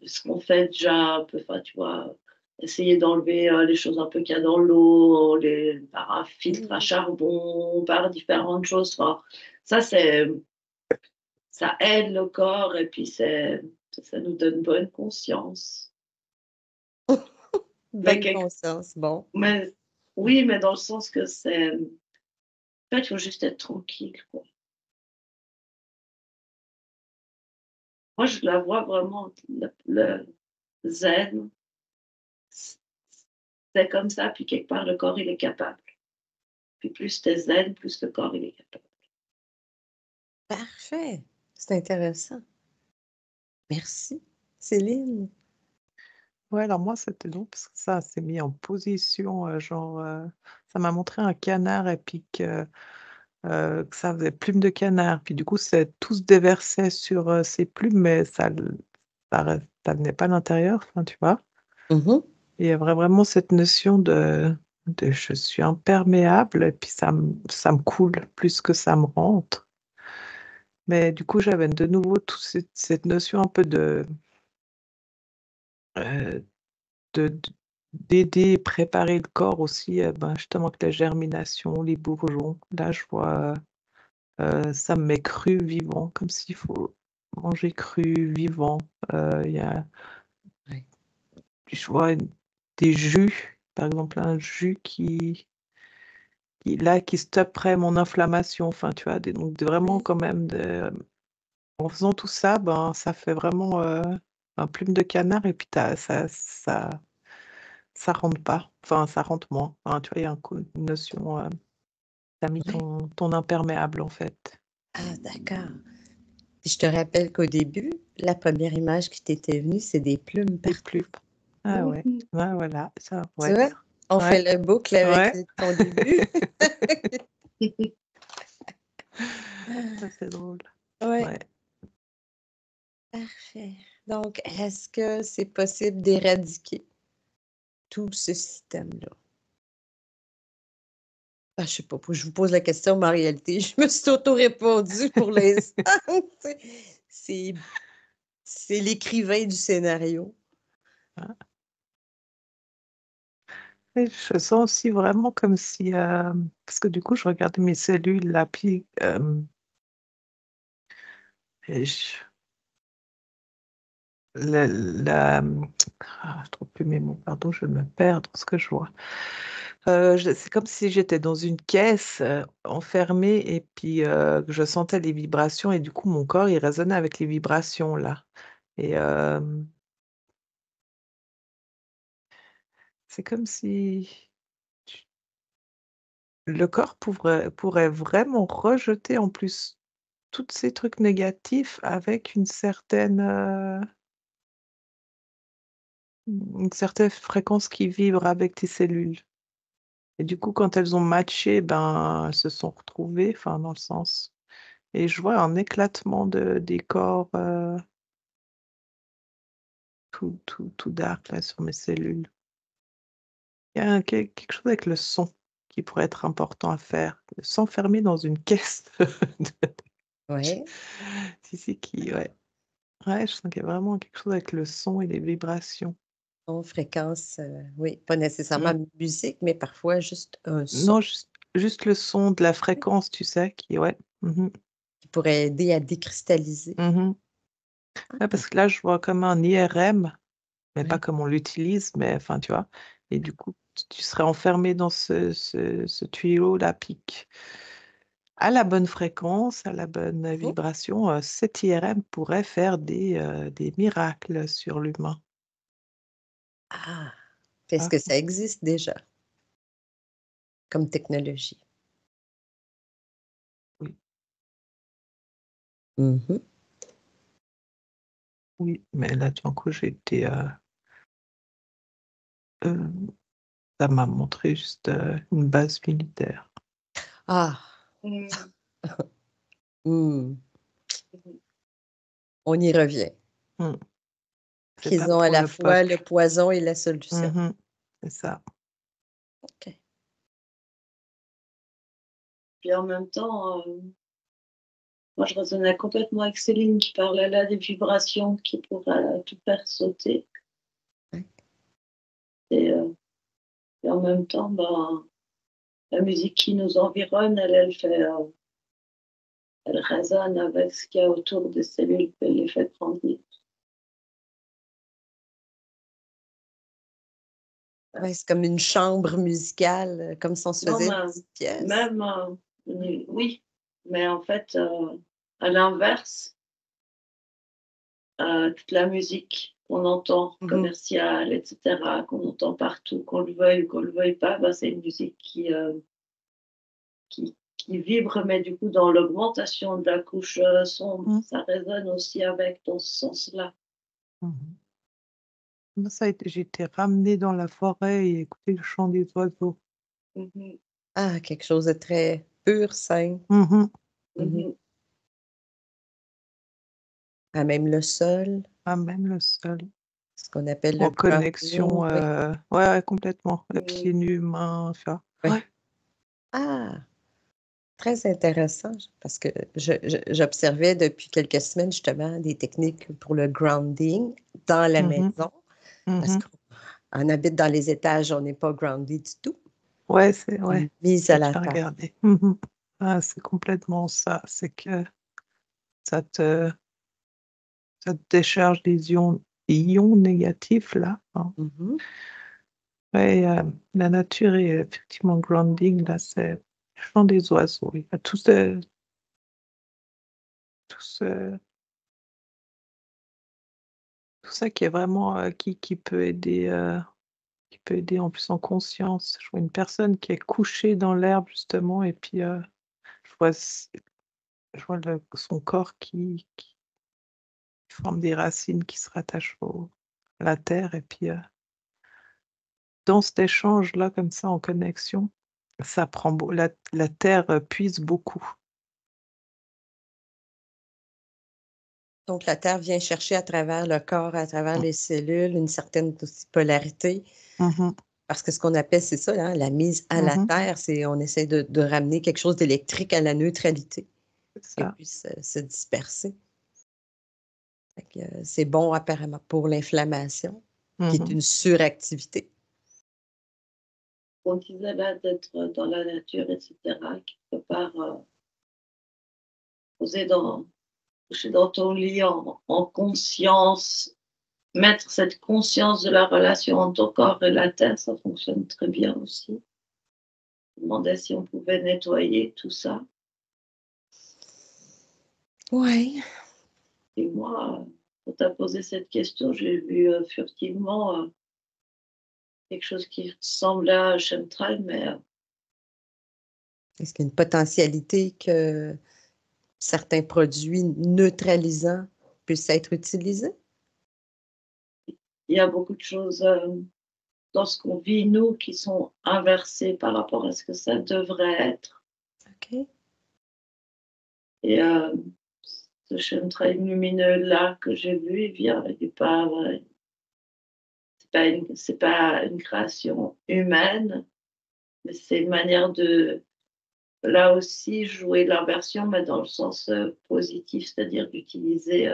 ce qu'on fait déjà, enfin, tu vois, essayer d'enlever les choses un peu qu'il y a dans l'eau, par un filtre à charbon, par différentes choses. Enfin, ça, ça aide le corps et puis ça nous donne bonne conscience. Mais, Bonne conscience, bon. mais oui, mais dans le sens que c'est. En fait, il faut juste être tranquille, quoi. Moi, je la vois vraiment, le zen, c'est comme ça, puis quelque part, le corps, il est capable. Puis plus t'es zen, plus le corps, il est capable. Parfait. C'est intéressant. Merci. Céline? Ouais, alors moi, c'était long parce que ça s'est mis en position, genre, ça m'a montré un canard et puis que ça faisait plume de canard. Puis du coup, tout se déversait sur ces plumes, mais ça venait pas de l'intérieur, enfin, tu vois. Et il y avait vraiment cette notion de je suis imperméable et puis ça me coule plus que ça me rentre. Mais du coup, j'avais de nouveau toute cette notion un peu euh, de d'aider et préparer le corps aussi, ben, justement avec la germination, les bourgeons. Là, je vois, ça me met cru, vivant, comme s'il faut manger cru, vivant. Il y a Ouais. je vois des jus, par exemple un jus qui stopperait mon inflammation, enfin, tu vois? Vraiment Oui. quand même en faisant tout ça, ben, ça fait vraiment, un plume de canard et puis ça rentre pas, enfin ça rentre moins. Enfin, tu vois, il y a une notion, tu as mis Ouais. ton imperméable en fait. Ah, d'accord. Puis je te rappelle qu'au début, la première image qui t'était venue, c'est des plumes Des partout. plumes. Ah ouais, ouais, voilà, ça, Tu ouais, vois? On ouais, fait la boucle avec ouais. ton début. Ça, c'est drôle. Ouais, Ouais. parfait. Donc, est-ce que c'est possible d'éradiquer tout ce système-là? Ah, je sais pas, je vous pose la question, mais en réalité, je me suis auto-répondu pour l'instant. Tu sais. C'est c'est l'écrivain du scénario. Ah. Et je sens aussi vraiment comme si, parce que du coup, je regarde mes cellules là, puis, et je trouve plus mes mots, pardon, je me perds dans ce que je vois. C'est comme si j'étais dans une caisse, enfermée et puis, que je sentais les vibrations et du coup, mon corps, il résonnait avec les vibrations là et c'est comme si le corps pourrait vraiment rejeter en plus tous ces trucs négatifs avec une certaine fréquence qui vibre avec tes cellules et du coup, quand elles ont matché, ben, elles se sont retrouvées, enfin, dans le sens et je vois un éclatement des corps, tout dark là sur mes cellules. Il y a quelque chose avec le son qui pourrait être important à faire, s'enfermer dans une caisse. Oui. Si, qui ouais. Ouais, je sens qu'il y a vraiment quelque chose avec le son et les vibrations. Son, fréquence, oui, pas nécessairement Mmh. musique, mais parfois juste un son Non, juste le son de la fréquence, tu sais, qui ouais. Mmh. qui pourrait aider à décristalliser. Mmh. Ouais, Ah, parce que là, je vois comme un IRM, mais pas oui. comme on l'utilise, mais enfin, tu vois? Et du coup, tu serais enfermé dans ce tuyau-là, pique à la bonne fréquence, à la bonne Mmh. vibration, cet IRM pourrait faire des miracles sur l'humain. Ah! Est-ce Ah que ça existe déjà comme technologie? oui, Mmh. oui, mais là, tout d'un coup, j'ai été, heu, ça m'a montré juste, une base militaire. Ah! Mmh. Mmh. Mmh. On y revient. Mmh. C'est pas Qu'ils ont à pour la le fois le peuple. poison et la solution. Mmh. C'est ça. OK. Puis en même temps, moi je résonnais complètement avec Céline qui parlait là des vibrations qui pourraient tout faire sauter Ouais. et et en même temps, ben, la musique qui nous environne, elle fait, elle résonne avec ce qu'il y a autour des cellules, elle les fait grandir. Ouais, c'est comme une chambre musicale, comme si on se Non, faisait une mais petite pièce. même, oui, mais en fait, à l'inverse, toute la musique qu'on entend Mmh mh. commerciale et cetera, qu'on entend partout, qu'on le veuille ou qu'on le veuille pas, bah, c'est une musique qui vibre, mais du coup dans l'augmentation de la couche, sombre, Mmh. ça résonne aussi avec dans ce sens-là. Mmh. Moi, ça a été j'ai été ramenée dans la forêt et écouter le chant des oiseaux. Mmh mh. Ah, quelque chose de très pur, sain. Mmh. Mmh Mmh. mh. À même le sol, Ah, même le sol. ce qu'on appelle le En grounding, connexion, oui, ouais, ouais, complètement. Mmh. Pieds nus, mains, tu vois? oui. Ouais. Ah! Très intéressant, parce que j'observais depuis quelques semaines justement des techniques pour le grounding dans la Mmh mh. maison, parce Mmh. qu'on habite dans les étages, on n'est pas groundé du tout, Ouais, c'est ouais, mise à j'ai la déjà terre. regardé. Mmh. Ah, c'est complètement ça. C'est que ça te ça te décharge des ions négatifs là, hein. Mmh mh. Ouais, la nature est effectivement grounding là, c'est le chant des oiseaux. Il y a tout ce tout ça qui est vraiment, qui peut aider en plus en conscience. Je vois une personne qui est couchée dans l'herbe justement et puis, je vois s je vois son corps qui forme des racines qui se rattachent à la terre et puis, dans cet échange-là comme ça en connexion, ça prend beau la terre, puise beaucoup. Donc la terre vient chercher à travers le corps, à travers Mmh. les cellules, une certaine aussi polarité, Mmh mh. parce que ce qu'on appelle, c'est ça, hein, la mise à la Mmh. terre, c'est on essaie de ramener quelque chose d'électrique à la neutralité, C'est et ça. puis se disperser. Fait que, c'est bon apparemment pour l'inflammation, qui est Mmh. une suractivité. On disait là d'être dans la nature et cetera, quelque part, poser dans coucher dans ton lit en conscience, mettre cette conscience de la relation entre ton corps et la terre, ça fonctionne très bien aussi. Je me demandais si on pouvait nettoyer tout ça Ouais. et moi, quand tu as posé cette question, j'ai vu, furtivement, quelque chose qui ressemblait à un chemtrail, mais Est-ce qu'il y a une potentialité que certains produits neutralisants puissent être utilisés? il y a beaucoup de choses, dans ce qu'on vit nous qui sont inversées par rapport à ce que ça devrait être OK. et ce chemtrail lumineux là que j'ai vu, il vient, il est pas, c'est pas une création humaine, mais c'est une manière de, là aussi, jouer l'inversion, mais dans le sens positif, c'est-à-dire d'utiliser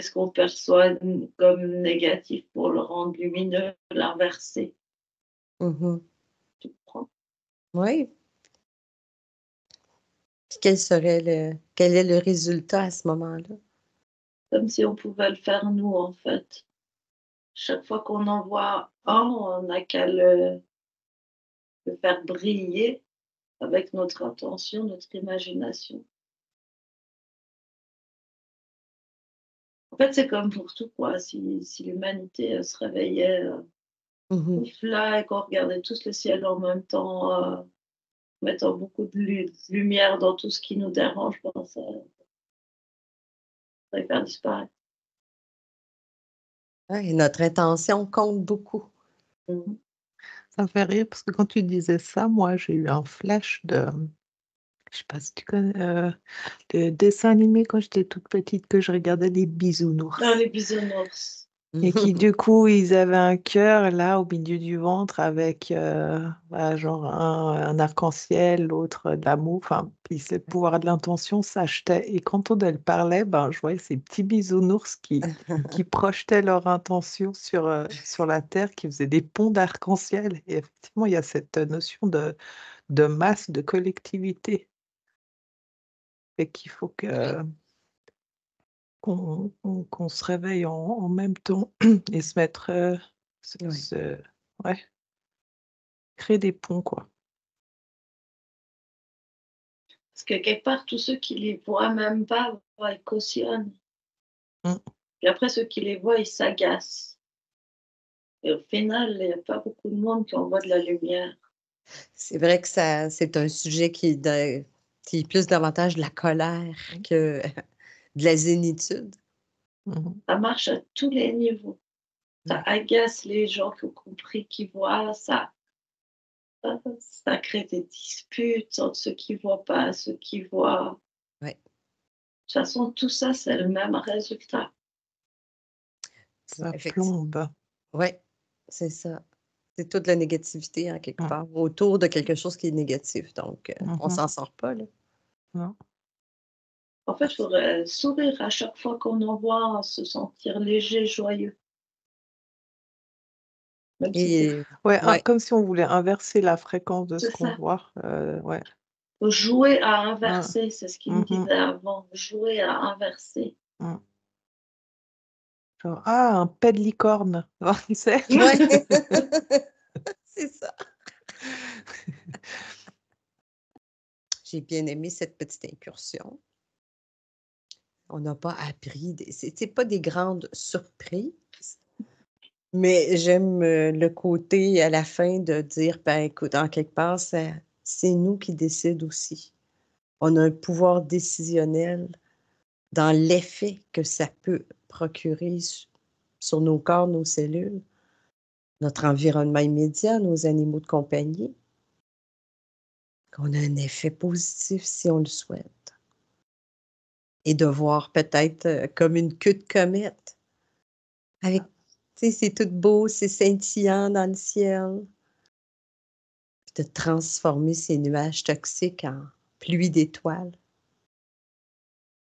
ce qu'on perçoit comme négatif pour le rendre lumineux, l'inverser. Mhm. Tu comprends? Oui. Puis quel est le résultat à ce moment-là? Comme si on pouvait le faire nous, en fait. Chaque fois qu'on en voit un, on n'a qu'à le faire briller avec notre intention, notre imagination. En fait, c'est comme pour tout, quoi. Si l'humanité se réveillait Mhm. là et qu'on regardait tous le ciel en même temps, mettant beaucoup de lumière dans tout ce qui nous dérange, ben, ça va faire disparaître. Ouais, et notre intention compte beaucoup. Mhm. Ça me fait rire parce que quand tu disais ça, moi, j'ai eu un flash je sais pas si tu connais, de dessins animés quand j'étais toute petite que je regardais les bisounours. Ah, les bisounours. Et qui, du coup, ils avaient un cœur là au milieu du ventre avec genre un arc-en-ciel, l'autre de l'amour. Enfin, puis c'est le pouvoir de l'intention s'achetait. Et quand on elle parlait, ben, je voyais ces petits bisounours qui projetaient leur intention sur la terre, qui faisaient des ponts d'arc-en-ciel. Et effectivement, il y a cette notion de masse, de collectivité. Et qu'il faut qu'on se réveille en même temps et se mettre, Oui. ouais, créer des ponts, quoi. Parce que quelque part, tous ceux qui les voient même pas, ils cautionnent. Mmh. Et après, ceux qui les voient, ils s'agacent. Et au final, il n'y a pas beaucoup de monde qui envoie de la lumière. C'est vrai que c'est un sujet qui est plus davantage de la colère que de la zénitude. Mmh. Ça marche à tous les niveaux. Ça Ouais. agace les gens qui ont compris, qui voient, ça crée des disputes entre ceux qui voient pas, ceux qui voient. Ouais. De toute façon, tout ça, c'est le même résultat. Ça Effectivement. plombe. Oui, c'est ça. C'est toute la négativité, en quelque Mmh. part, autour de quelque chose qui est négatif. Donc, on Mmh. s'en sort pas, là. Non. En fait, il faudrait sourire à chaque fois qu'on en voit, se sentir léger, joyeux. Même si c'est Et Ouais, ouais, comme si on voulait inverser la fréquence de ce c'est qu'on ça. voit, ouais. Faut jouer à Mmh. inverser, c'est ce qu'il me Mmh. disait avant. Jouer à inverser. Mmh. Genre: «Ah, un pet de licorne!» Tu sais? ouais, c'est ça. J'ai bien aimé cette petite incursion. On n'a pas appris c'était pas des grandes surprises, mais j'aime, le côté à la fin de dire: «Ben, écoute, en quelque part, c'est nous qui décident aussi». On a un pouvoir décisionnel dans l'effet que ça peut procurer sur nos corps, nos cellules, notre environnement immédiat, nos animaux de compagnie, qu'on a un effet positif si on le souhaite. Et de voir peut-être, comme une queue de comète avec, tu sais, c'est tout beau, c'est scintillant dans le ciel, puis de transformer ces nuages toxiques en pluie d'étoiles.